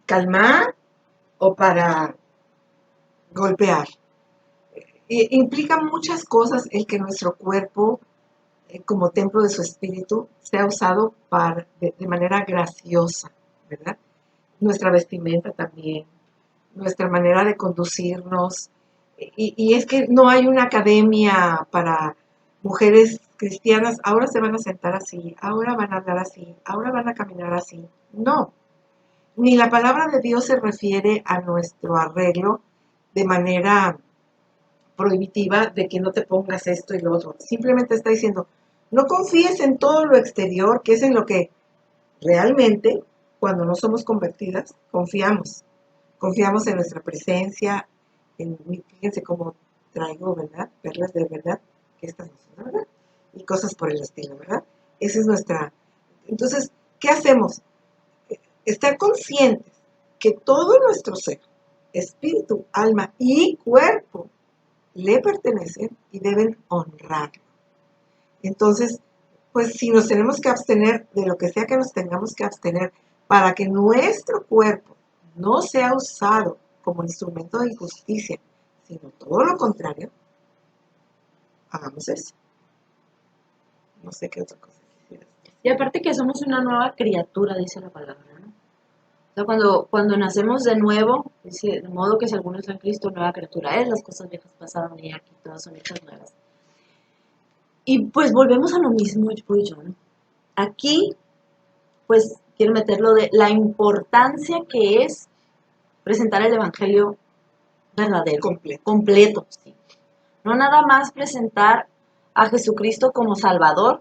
calmar o para golpear? Implica muchas cosas el que nuestro cuerpo, como templo de su espíritu, sea usado de manera graciosa, ¿verdad? Nuestra vestimenta también, nuestra manera de conducirnos. Y es que no hay una academia para mujeres cristianas, ahora se van a sentar así, ahora van a hablar así, ahora van a caminar así. No, ni la palabra de Dios se refiere a nuestro arreglo de manera prohibitiva de que no te pongas esto y lo otro. Simplemente está diciendo, no confíes en todo lo exterior, que es en lo que realmente, cuando no somos convertidas, confiamos. Confiamos en nuestra presencia, fíjense cómo traigo, ¿verdad? Perlas de verdad, que estas no son, ¿verdad? Y cosas por el estilo, ¿verdad? Esa es nuestra. Entonces, ¿qué hacemos? Estar conscientes que todo nuestro ser, espíritu, alma y cuerpo, le pertenecen y deben honrarlo. Entonces, pues si nos tenemos que abstener de lo que sea que nos tengamos que abstener para que nuestro cuerpo no sea usado como instrumento de injusticia, sino todo lo contrario, hagamos eso. No sé qué otra cosa quisieras decir. Y aparte que somos una nueva criatura, dice la palabra, ¿no? O sea, cuando nacemos de nuevo, dice, de modo que si alguno está en Cristo, nueva criatura es, las cosas viejas pasaron y aquí todas son hechas nuevas. Y pues volvemos a lo mismo, yo, ¿no? Aquí, pues quiero meterlo de la importancia que es presentar el Evangelio verdadero, completo, sí. No nada más presentar a Jesucristo como Salvador,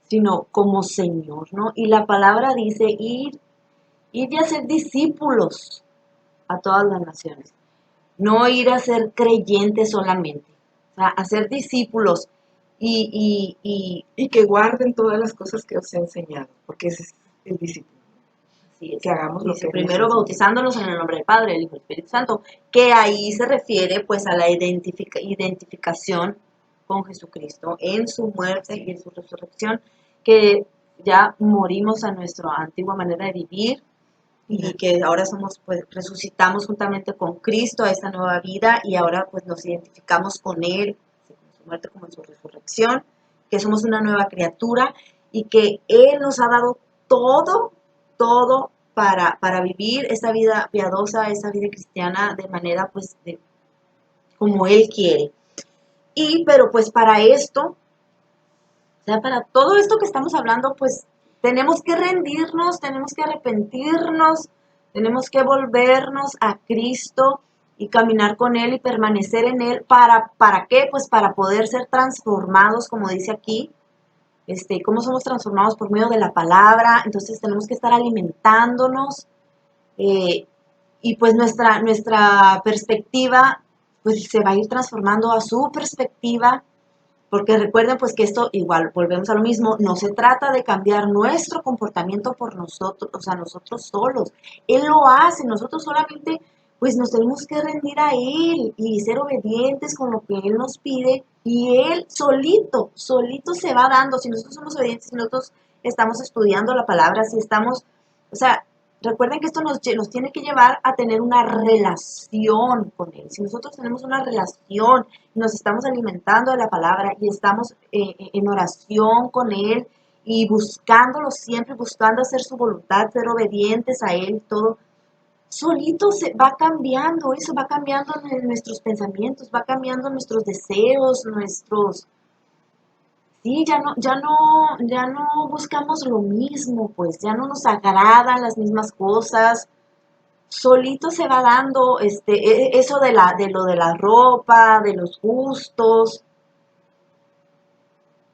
sino como Señor, ¿no? Y la palabra dice ir y hacer discípulos a todas las naciones. No ir a ser creyentes solamente, o sea, hacer discípulos Y que guarden todas las cosas que os he enseñado, porque ese es el discípulo. así es. Que hagamos lo Dice, que primero nos enseña. bautizándolos en el nombre del Padre, del Hijo y del Espíritu Santo, que ahí se refiere pues a la identificación con Jesucristo en su muerte y en su resurrección, que ya morimos a nuestra antigua manera de vivir y que ahora somos, pues, resucitamos juntamente con Cristo a esta nueva vida y ahora pues nos identificamos con Él, con su muerte como en su resurrección, que somos una nueva criatura y que Él nos ha dado todo para vivir esta vida piadosa, esta vida cristiana de manera pues como Él quiere. Pero pues para esto, o sea, para todo esto que estamos hablando, pues tenemos que rendirnos, tenemos que arrepentirnos, tenemos que volvernos a Cristo y caminar con Él y permanecer en Él. ¿Para qué? Pues para poder ser transformados, como dice aquí. ¿Cómo somos transformados? Por medio de la palabra. Entonces tenemos que estar alimentándonos y pues nuestra perspectiva pues se va a ir transformando a su perspectiva. Porque recuerden pues que esto igual, volvemos a lo mismo, no se trata de cambiar nuestro comportamiento por nosotros, o sea, nosotros solos. Él lo hace, nosotros solamente pues nos tenemos que rendir a Él y ser obedientes con lo que Él nos pide y Él solito se va dando. Si nosotros somos obedientes, si nosotros estamos estudiando la palabra, si estamos, o sea, recuerden que esto nos tiene que llevar a tener una relación con Él. Si nosotros tenemos una relación, nos estamos alimentando de la palabra y estamos en oración con Él y buscándolo siempre, buscando hacer su voluntad, ser obedientes a Él, todo, solito se va cambiando eso, va cambiando nuestros pensamientos, va cambiando nuestros deseos, sí, ya no buscamos lo mismo, pues ya no nos agradan las mismas cosas, solito se va dando eso de lo de la ropa, de los gustos.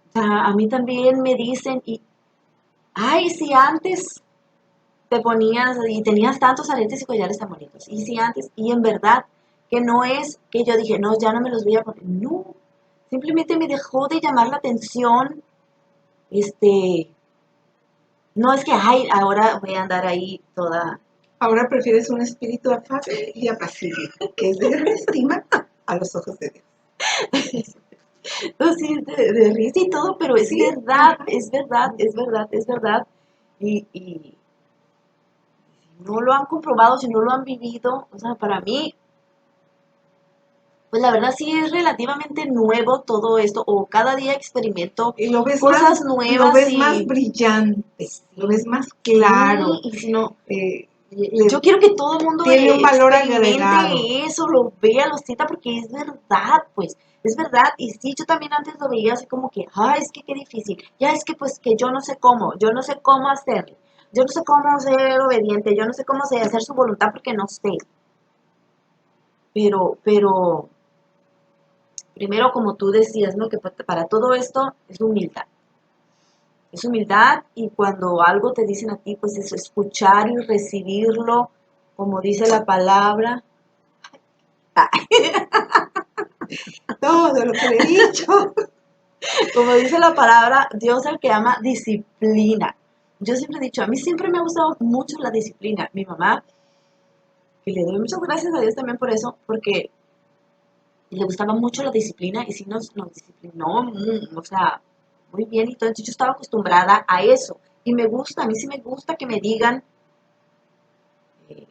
O sea, a mí también me dicen, ay, si antes te ponías y tenías tantos aretes y collares tan bonitos, y si antes, y en verdad que no es que yo dije, no, ya no me los voy a poner, no, simplemente me dejó de llamar la atención, No es que, ay, ahora voy a andar ahí toda. Ahora prefieres un espíritu afable y apacible, que es de gran estima a los ojos de Dios. No, sí, de risa y todo, pero es Sí, verdad, ajá. es verdad, es verdad, es verdad. Y si no lo han comprobado, si no lo han vivido, o sea, para mí, pues la verdad sí es relativamente nuevo todo esto, o cada día experimento Y cosas lo nuevas ves más y brillante, lo sí, ves más sí, claro, y si no, le yo quiero que todo el mundo tiene un valor agregado. experimente eso, lo vea, lo sienta, porque es verdad, pues, es verdad. Y sí, yo también antes lo veía así como que, ah, es que qué difícil, ya es que pues que yo no sé cómo hacerle, yo no sé cómo ser obediente, yo no sé cómo hacer su voluntad porque no sé. Pero, primero, como tú decías, ¿no? Que para todo esto es humildad. Es humildad y cuando algo te dicen a ti, pues eso, escuchar y recibirlo, como dice la palabra. Todo lo que le he dicho. Como dice la palabra, Dios el que ama disciplina. Yo siempre he dicho, a mí siempre me ha gustado mucho la disciplina. Mi mamá, y le doy muchas gracias a Dios también por eso, porque le gustaba mucho la disciplina y sí nos disciplinó, o sea, muy bien y todo. Entonces yo estaba acostumbrada a eso. Y me gusta, a mí sí me gusta que me digan, eh,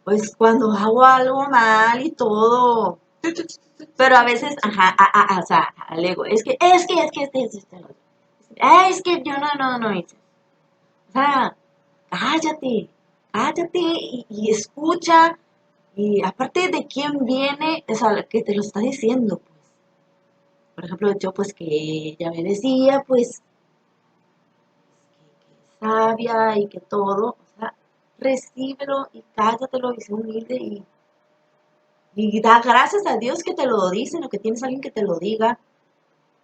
pues cuando hago algo mal y todo. Pero a veces, ajá, o sea, al ego, es que yo no hice. O sea, cállate, cállate y escucha. Y aparte de quién viene, o sea, que te lo está diciendo, pues. Por ejemplo, yo pues que ella me decía, pues, que es sabia y que todo. O sea, recíbelo y cállatelo y sé humilde y da gracias a Dios que te lo dicen o que tienes a alguien que te lo diga.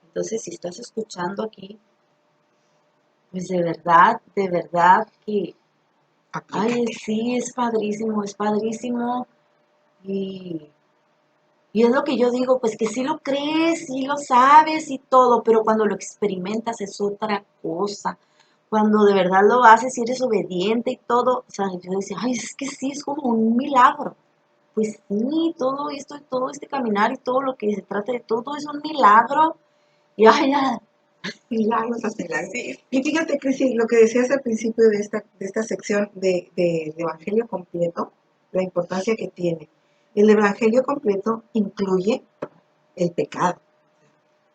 Entonces, si estás escuchando aquí, pues de verdad que, ay, Aplícate. sí, es padrísimo, es padrísimo. Y, y es lo que yo digo, pues que sí lo crees, sí lo sabes y todo, pero cuando lo experimentas es otra cosa. Cuando de verdad lo haces y eres obediente y todo, o sea, yo decía, ay, es que sí, es como un milagro. Pues sí, todo esto, todo este caminar y todo lo que se trata de todo es un milagro. Y ay, ya, Milagros tras milagros. sí, Y fíjate, Cristi, lo que decías al principio de esta sección del Evangelio completo, la importancia que tiene. El Evangelio completo incluye el pecado.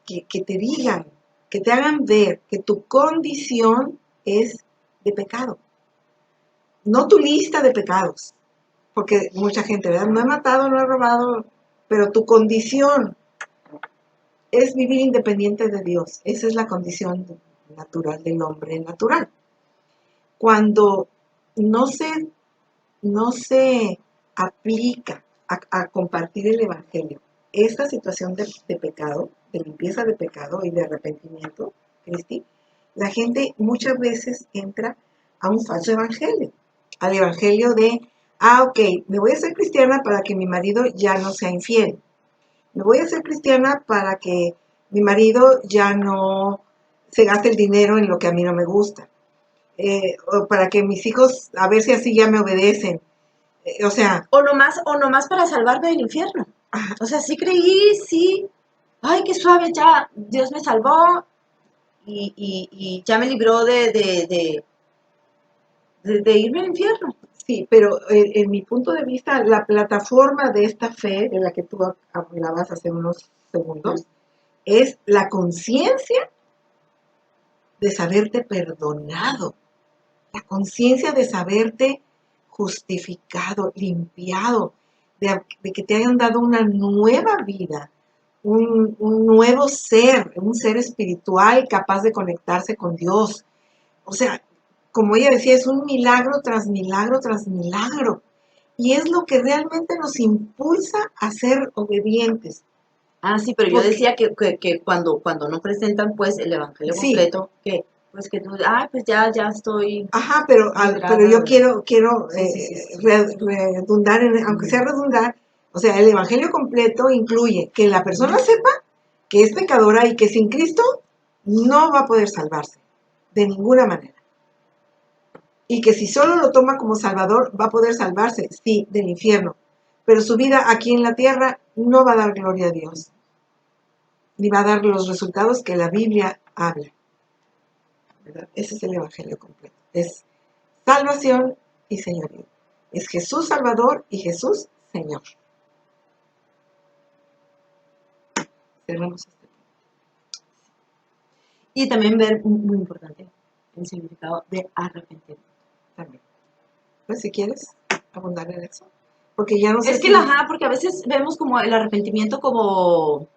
Que te digan, que te hagan ver que tu condición es de pecado. No tu lista de pecados, porque mucha gente, ¿verdad? No he matado, no he robado, pero tu condición es vivir independiente de Dios. Esa es la condición natural del hombre natural. Cuando no se, no se aplica a compartir el Evangelio, esta situación de pecado, de limpieza de pecado y de arrepentimiento, Cristi, la gente muchas veces entra a un falso evangelio, al evangelio de, ok, me voy a hacer cristiana para que mi marido ya no sea infiel, me voy a hacer cristiana para que mi marido ya no se gaste el dinero en lo que a mí no me gusta, o para que mis hijos, a ver si así ya me obedecen. O sea, o nomás para salvarme del infierno. ah, O sea, sí creí, sí. Ay, qué suave, ya Dios me salvó y ya me libró de irme al infierno. sí, pero en mi punto de vista, la plataforma de esta fe, de la que tú hablabas hace unos segundos, es la conciencia de saberte perdonado, la conciencia de saberte justificado, limpiado, de que te hayan dado una nueva vida, un nuevo ser, un ser espiritual capaz de conectarse con Dios. O sea, como ella decía, es un milagro tras milagro tras milagro. Y es lo que realmente nos impulsa a ser obedientes. Ah, sí, pero yo Porque, decía que cuando no presentan pues el evangelio sí, completo, que pues que tú, ay, pues ya estoy ajá, pero librada yo de... quiero Sí, sí, sí, sí. redundar, aunque sea redundar, o sea, el Evangelio completo incluye que la persona sepa que es pecadora y que sin Cristo no va a poder salvarse, de ninguna manera. y que si solo lo toma como Salvador va a poder salvarse, sí, del infierno, pero su vida aquí en la tierra no va a dar gloria a Dios, ni va a dar los resultados que la Biblia habla, ¿verdad? Ese es el Evangelio completo. Es salvación y señorío. Es Jesús Salvador y Jesús Señor. Cerramos este punto. Y también ver, muy importante, el significado de arrepentimiento. También. Pues si quieres abundar en eso. Porque ya no sé Es que, si... ajá, porque a veces vemos como el arrepentimiento como,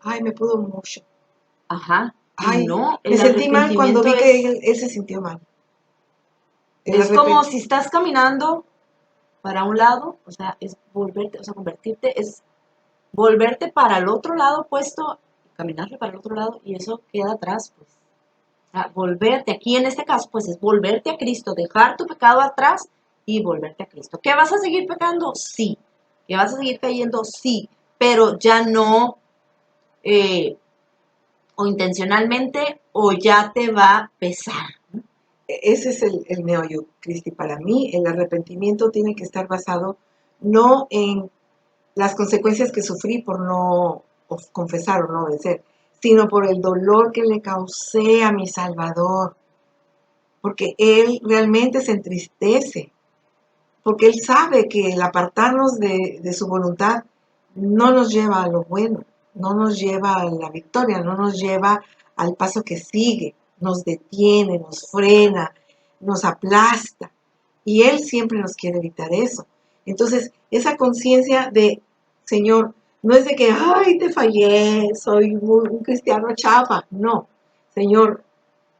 Ay, me pudo mucho. ajá, y Ay, no, me el sentí mal cuando vi arrepentimiento que él se sintió mal. es como si estás caminando para un lado, o sea, es volverte, o sea, convertirte, es volverte para el otro lado opuesto, caminarle para el otro lado, y eso queda atrás, pues. O sea, volverte, aquí en este caso, pues es volverte a Cristo, dejar tu pecado atrás y volverte a Cristo. ¿Que vas a seguir pecando? Sí. ¿Que vas a seguir cayendo? Sí. Pero ya no, o intencionalmente, o ya te va a pesar. Ese es el meollo, Cristi. Para mí, el arrepentimiento tiene que estar basado no en las consecuencias que sufrí por no confesar o no obedecer, sino por el dolor que le causé a mi Salvador, porque Él realmente se entristece, porque Él sabe que el apartarnos de su voluntad no nos lleva a lo bueno, no nos lleva a la victoria, no nos lleva al paso que sigue, nos detiene, nos frena, nos aplasta. Y Él siempre nos quiere evitar eso. Entonces, esa conciencia de, Señor, no es de que, ay, te fallé, soy un cristiano chafa. No, Señor,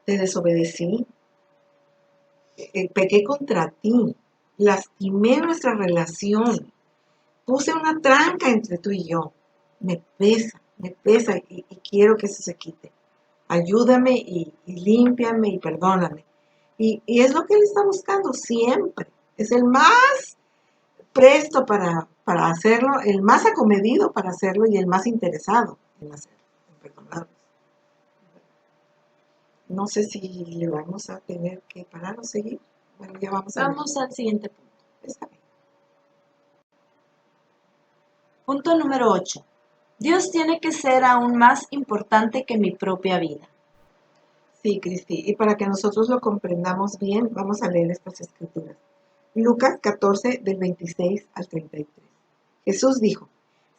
te desobedecí, pequé contra ti, lastimé nuestra relación, puse una tranca entre tú y yo. Me pesa y quiero que eso se quite. Ayúdame y límpiame y perdóname. Y es lo que Él está buscando siempre. Es el más presto para hacerlo, el más acomedido para hacerlo y el más interesado en hacerlo, en perdonarnos. No sé si le vamos a tener que parar o seguir. Bueno, ya vamos a ver. Vamos al siguiente punto. Está bien. Punto número 8. Dios tiene que ser aún más importante que mi propia vida. Sí, Cristi. Y para que nosotros lo comprendamos bien, vamos a leer estas escrituras. Lucas 14, del 26 al 33. Jesús dijo,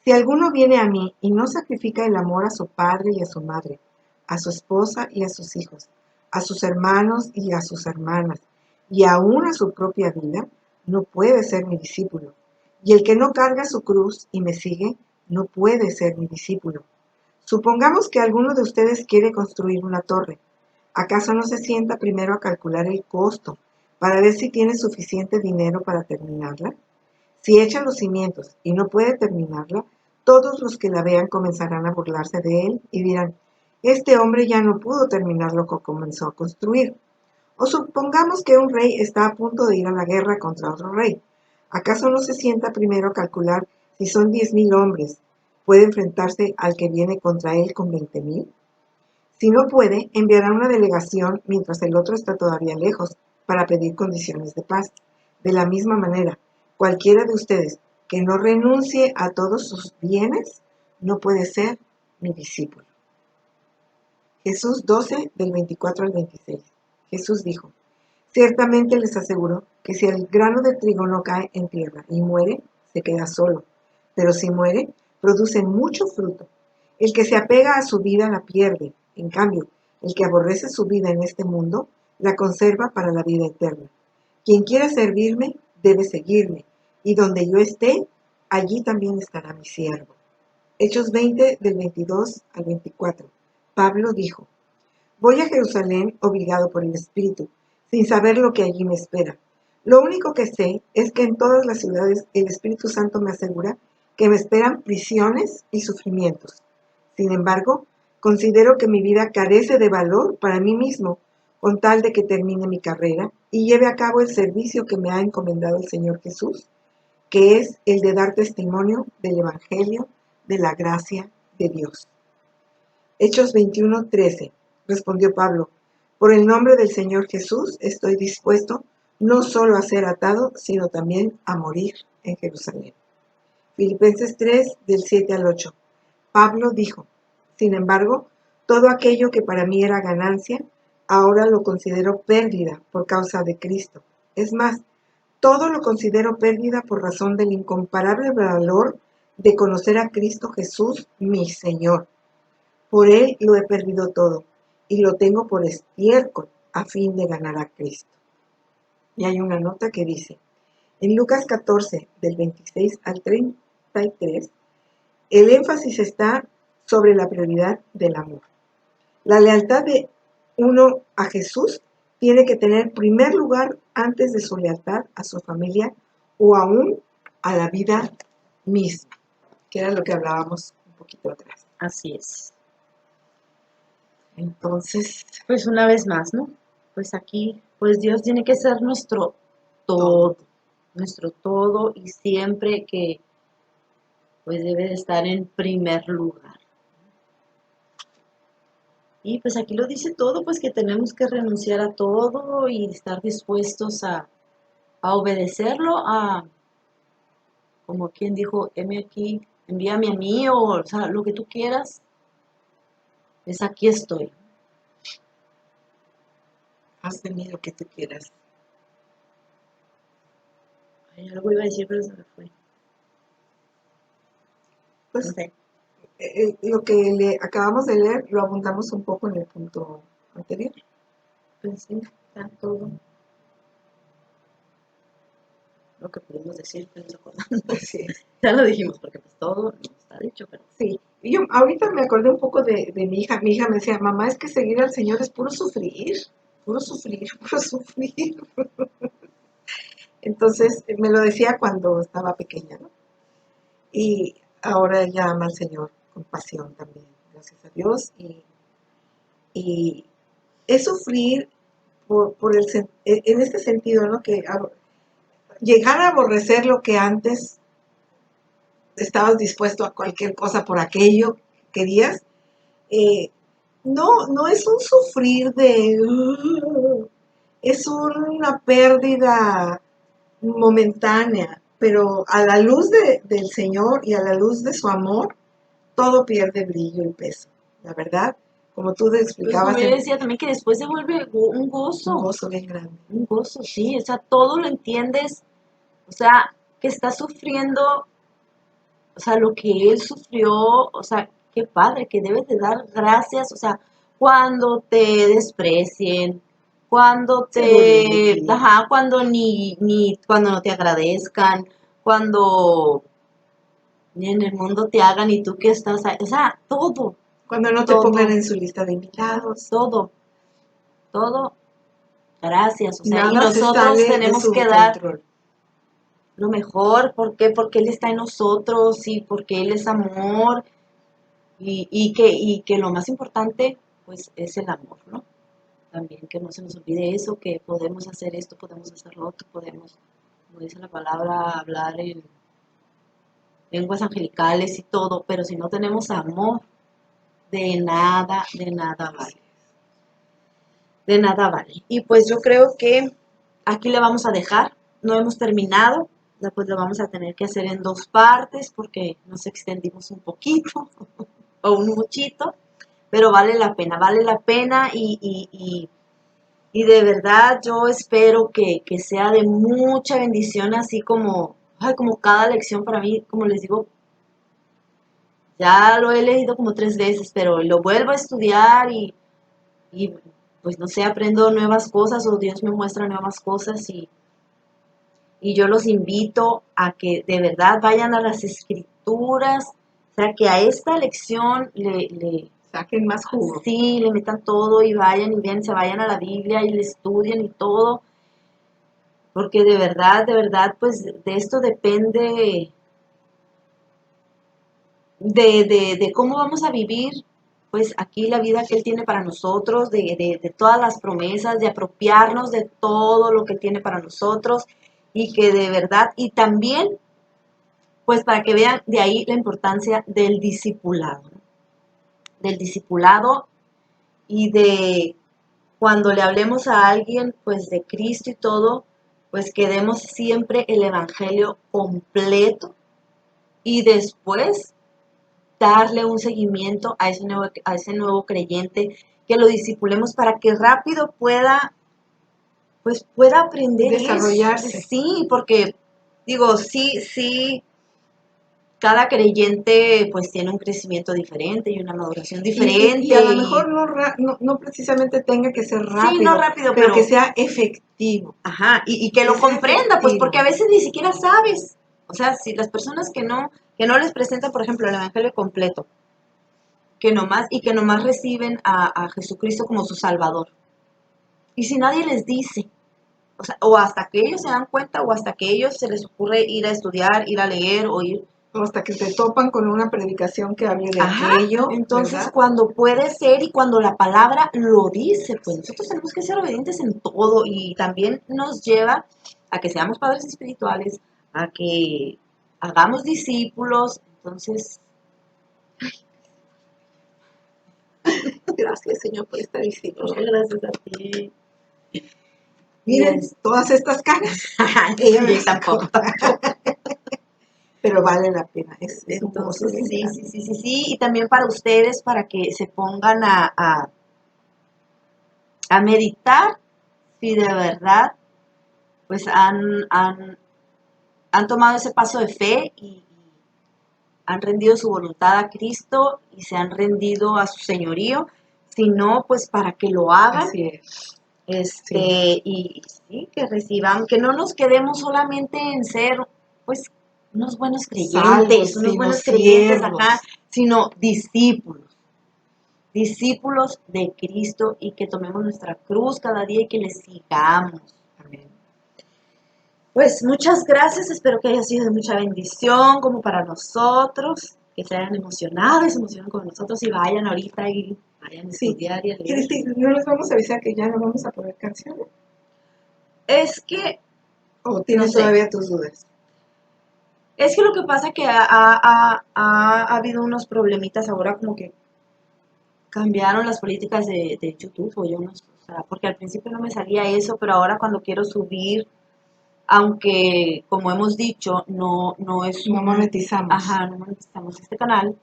si alguno viene a mí y no sacrifica el amor a su padre y a su madre, a su esposa y a sus hijos, a sus hermanos y a sus hermanas, y aún a su propia vida, no puede ser mi discípulo. Y el que no carga su cruz y me sigue, no puede ser mi discípulo. Supongamos que alguno de ustedes quiere construir una torre. ¿Acaso no se sienta primero a calcular el costo para ver si tiene suficiente dinero para terminarla? Si echa los cimientos y no puede terminarla, todos los que la vean comenzarán a burlarse de él y dirán, este hombre ya no pudo terminar lo que comenzó a construir. O supongamos que un rey está a punto de ir a la guerra contra otro rey. ¿Acaso no se sienta primero a calcular si son 10,000 hombres? ¿Puede enfrentarse al que viene contra él con 20,000? Si no puede, enviará una delegación mientras el otro está todavía lejos para pedir condiciones de paz. De la misma manera, cualquiera de ustedes que no renuncie a todos sus bienes no puede ser mi discípulo. Jesús 12, del 24 al 26. Jesús dijo, ciertamente les aseguro que si el grano de trigo no cae en tierra y muere, se queda solo. Pero si muere, produce mucho fruto. El que se apega a su vida la pierde. En cambio, el que aborrece su vida en este mundo, la conserva para la vida eterna. Quien quiera servirme, debe seguirme. Y donde yo esté, allí también estará mi siervo. Hechos 20, del 22 al 24. Pablo dijo, voy a Jerusalén obligado por el Espíritu, sin saber lo que allí me espera. Lo único que sé es que en todas las ciudades el Espíritu Santo me asegura que me esperan prisiones y sufrimientos. Sin embargo, considero que mi vida carece de valor para mí mismo, con tal de que termine mi carrera y lleve a cabo el servicio que me ha encomendado el Señor Jesús, que es el de dar testimonio del Evangelio de la gracia de Dios. Hechos 21:13. Respondió Pablo, por el nombre del Señor Jesús estoy dispuesto no solo a ser atado, sino también a morir en Jerusalén. Filipenses 3, del 7 al 8. Pablo dijo, sin embargo, todo aquello que para mí era ganancia, ahora lo considero pérdida por causa de Cristo. Es más, todo lo considero pérdida por razón del incomparable valor de conocer a Cristo Jesús, mi Señor. Por Él lo he perdido todo y lo tengo por estiércol a fin de ganar a Cristo. Y hay una nota que dice, en Lucas 14, del 26 al 33, el énfasis está sobre la prioridad del amor. La lealtad de uno a Jesús tiene que tener primer lugar antes de su lealtad a su familia o aún a la vida misma, que era lo que hablábamos un poquito atrás. Así es. Entonces, Pues una vez más, ¿no? Pues aquí, pues Dios tiene que ser nuestro todo, nuestro todo y siempre que pues debe de estar en primer lugar. Y pues aquí lo dice todo, pues que tenemos que renunciar a todo y estar dispuestos a obedecerlo, como quien dijo, heme aquí, envíame a mí, o sea, lo que tú quieras, es aquí estoy. haz de mí lo que tú quieras. Ay, algo iba a decir, pero se me fue. No Pues sé. lo que le acabamos de leer lo abundamos un poco en el punto anterior. Pues sí, está todo lo que pudimos decir, pero recordando. Así es. Ya lo dijimos, porque pues todo no está dicho, pero Sí, y yo ahorita me acordé un poco de mi hija. Mi hija me decía, mamá, es que seguir al Señor es puro sufrir, puro sufrir, puro sufrir. Entonces me lo decía cuando estaba pequeña, ¿no? Y ahora ella ama al Señor con pasión también, gracias a Dios. Y es sufrir en este sentido, ¿no? Que llegar a aborrecer lo que antes estabas dispuesto a cualquier cosa por aquello que querías. No es un sufrir es una pérdida momentánea, pero a la luz del Señor y a la luz de su amor, todo pierde brillo y peso. La verdad, como tú te pues explicabas, como yo decía también que después se vuelve un gozo. un gozo bien grande. Un gozo, sí, o sea, todo lo entiendes, o sea, que está sufriendo, o sea, lo que él sufrió, o sea, qué padre, que debes de dar gracias, o sea, cuando te desprecien, cuando Se burlen de ti. ajá, cuando cuando no te agradezcan, cuando ni en el mundo te hagan y tú que estás ahí, o sea, todo, Cuando no te pongan todo, en su lista de invitados. todo, todo, gracias, o sea, y Nada se nosotros sale de tenemos su que dar control. lo mejor. ¿Por qué? Porque Él está en nosotros y porque Él es amor y que lo más importante pues es el amor, ¿no? También que no se nos olvide eso, que podemos hacer esto, podemos hacer lo otro, podemos, como dice la palabra, hablar en lenguas angelicales y todo, pero si no tenemos amor, de nada vale. De nada vale. Y pues yo creo que aquí le vamos a dejar, no hemos terminado, después lo vamos a tener que hacer en dos partes porque nos extendimos un poquito o un muchito, pero vale la pena y de verdad yo espero que sea de mucha bendición, así como, ay, como cada lección para mí, como les digo, ya lo he leído como 3 veces, pero lo vuelvo a estudiar y pues no sé, aprendo nuevas cosas o Dios me muestra nuevas cosas y yo los invito a que de verdad vayan a las escrituras, o sea, que a esta lección Saquen más jugo. sí, le metan todo y vayan y bien, se vayan a la Biblia y le estudien y todo, porque de verdad, pues de esto depende de cómo vamos a vivir, pues aquí la vida que Él tiene para nosotros, de todas las promesas, de apropiarnos de todo lo que Él tiene para nosotros y que de verdad, y también, pues para que vean de ahí la importancia del discipulado, ¿no? Del discipulado y de cuando le hablemos a alguien, pues de Cristo y todo, pues que demos siempre el evangelio completo y después darle un seguimiento a ese nuevo creyente, que lo discipulemos para que rápido pueda aprender Desarrollarse. eso. Sí, porque digo, sí, cada creyente pues tiene un crecimiento diferente y una maduración diferente. Y a lo mejor no precisamente tenga que ser rápido, sí, no rápido, pero que sea efectivo. Ajá, y que lo Que sea comprenda, pues efectivo. porque a veces ni siquiera sabes. O sea, si las personas que no les presentan, por ejemplo, el evangelio completo, que nomás reciben a Jesucristo como su Salvador. Y si nadie les dice, o sea, o hasta que ellos se dan cuenta, o hasta que ellos se les ocurre ir a estudiar, ir a leer, o ir. O hasta que se topan con una predicación que hable de Ajá, aquello. entonces ¿verdad? cuando puede ser y cuando la palabra lo dice, pues nosotros tenemos que ser obedientes en todo, y también nos lleva a que seamos padres espirituales, a que hagamos discípulos. Entonces, Gracias, Señor, por esta disciplina. gracias a ti. Miren, todas estas caras. Sí, me tampoco. Pero vale la pena. Es un gozo Entonces, bien grande. sí, y también para ustedes, para que se pongan a meditar si de verdad pues han tomado ese paso de fe y han rendido su voluntad a Cristo y se han rendido a su señorío, sino pues para que lo hagan. Así es. Y sí, que reciban, que no nos quedemos solamente en ser pues unos buenos creyentes, Salvos, unos sino buenos creyentes siervos. acá, sino discípulos de Cristo, y que tomemos nuestra cruz cada día y que le sigamos. Amén. Pues muchas gracias, espero que haya sido de mucha bendición como para nosotros, que se hayan emocionado y se emocionen con nosotros y vayan ahorita y vayan a Sí. estudiar y a leer. Cristi, ¿no les vamos a avisar que ya no vamos a poner canciones? Es que ¿O tienes No sé. todavía tus dudas? Es que lo que pasa es que ha habido unos problemitas ahora, como que cambiaron las políticas de YouTube, o yo no sé, o sea, porque al principio no me salía eso, pero ahora cuando quiero subir, aunque como hemos dicho, no es No monetizamos. Ajá, no monetizamos este canal,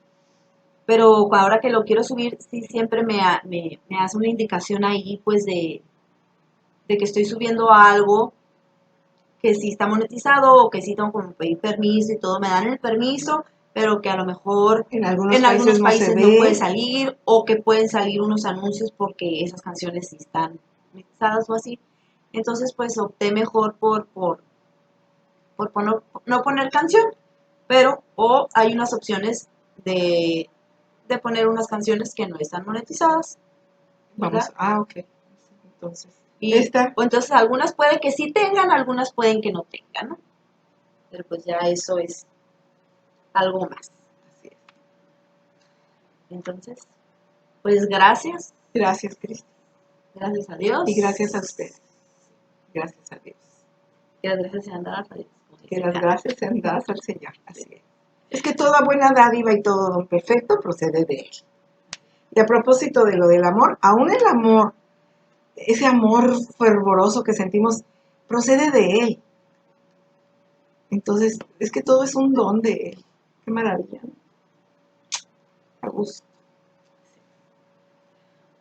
pero ahora que lo quiero subir, sí siempre me hace una indicación ahí, pues de que estoy subiendo algo que sí está monetizado, o que sí tengo como pedir permiso y todo, me dan el permiso, pero que a lo mejor En algunos en algunos países se no ve. puede salir, o que pueden salir unos anuncios porque esas canciones sí están monetizadas o así. Entonces pues opté mejor por no poner canción, pero o hay unas opciones de poner unas canciones que no están monetizadas, ¿verdad? Vamos. Ok. Entonces, Y, esta. o entonces algunas puede que sí tengan, algunas pueden que no tengan, ¿no? Pero pues ya eso es algo más. Así es. Entonces, pues gracias. Gracias, Cristi. Gracias a Dios. Y gracias a ustedes. Gracias a Dios. Que las gracias sean dadas a Dios. Que las gracias sean dadas al Señor. Así es. Es que toda buena dádiva y todo don perfecto procede de Él. Y a propósito de lo del amor, aún el amor, ese amor fervoroso que sentimos, procede de Él. Entonces, es que todo es un don de Él. Qué maravilla, ¿no? A gusto.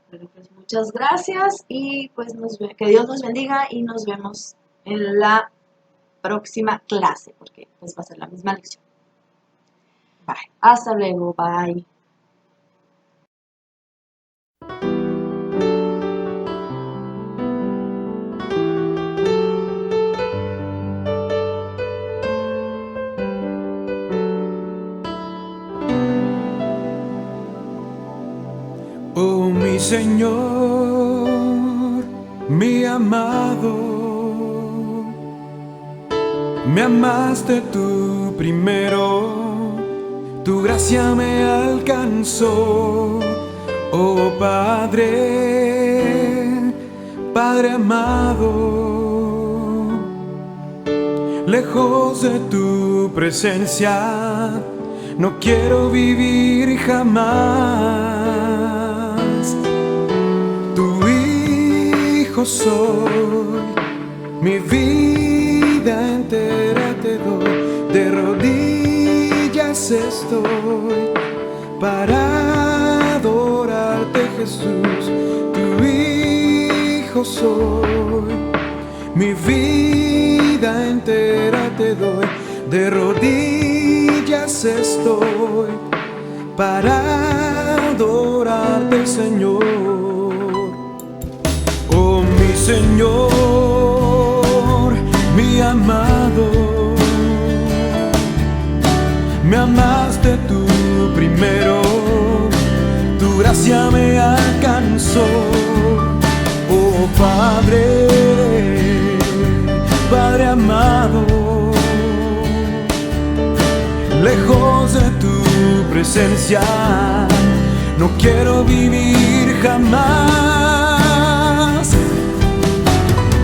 Bueno, pues muchas gracias, y pues que Dios nos bendiga, y nos vemos en la próxima clase, porque pues va a ser la misma lección. Bye. Hasta luego, bye. Oh mi Señor, mi amado, me amaste tú primero, tu gracia me alcanzó. Oh Padre, Padre amado, lejos de tu presencia no quiero vivir jamás. Tu hijo soy, mi vida vida entera te doy, de rodillas estoy para adorarte, Jesús, tu Hijo soy. Mi vida entera te doy, de rodillas estoy para adorarte, Señor. Oh, mi Señor, mi amado, me amaste tú primero, tu gracia me alcanzó. Oh Padre, Padre amado, lejos de tu presencia no quiero vivir jamás.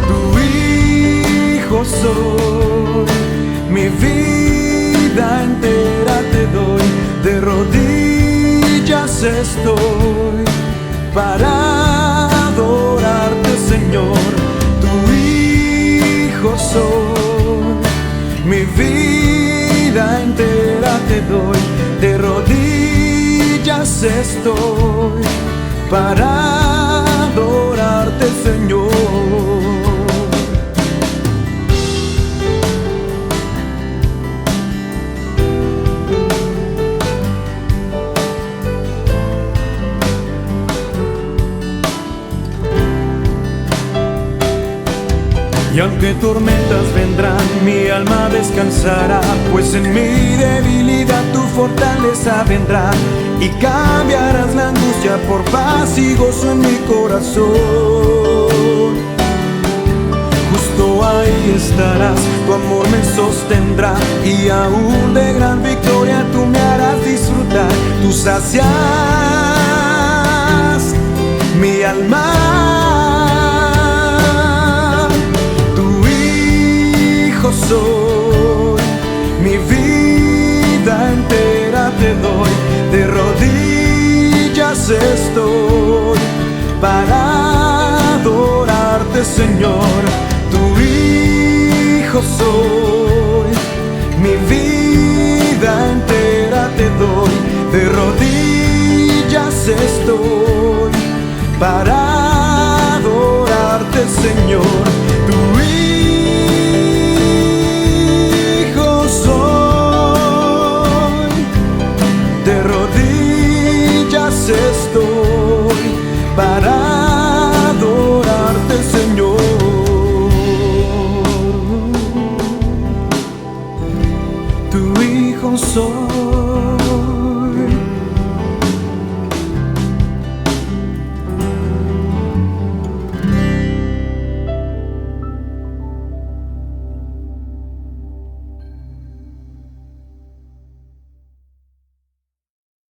Tu Hijo soy, mi vida entera te doy, de rodillas estoy para adorarte, Señor. Tu Hijo soy, mi vida entera te doy, de rodillas estoy para adorarte, Señor. Y aunque tormentas vendrán, mi alma descansará, pues en mi debilidad tu fortaleza vendrá, y cambiarás la angustia por paz y gozo en mi corazón. Justo ahí estarás, tu amor me sostendrá, y aún de gran victoria tú me harás disfrutar. Tú sacias mi alma, soy, mi vida entera te doy, de rodillas estoy para adorarte, Señor. Tu Hijo soy, mi vida entera te doy, de rodillas estoy para adorarte, Señor. Tu estoy para adorarte, Señor. Tu Hijo soy.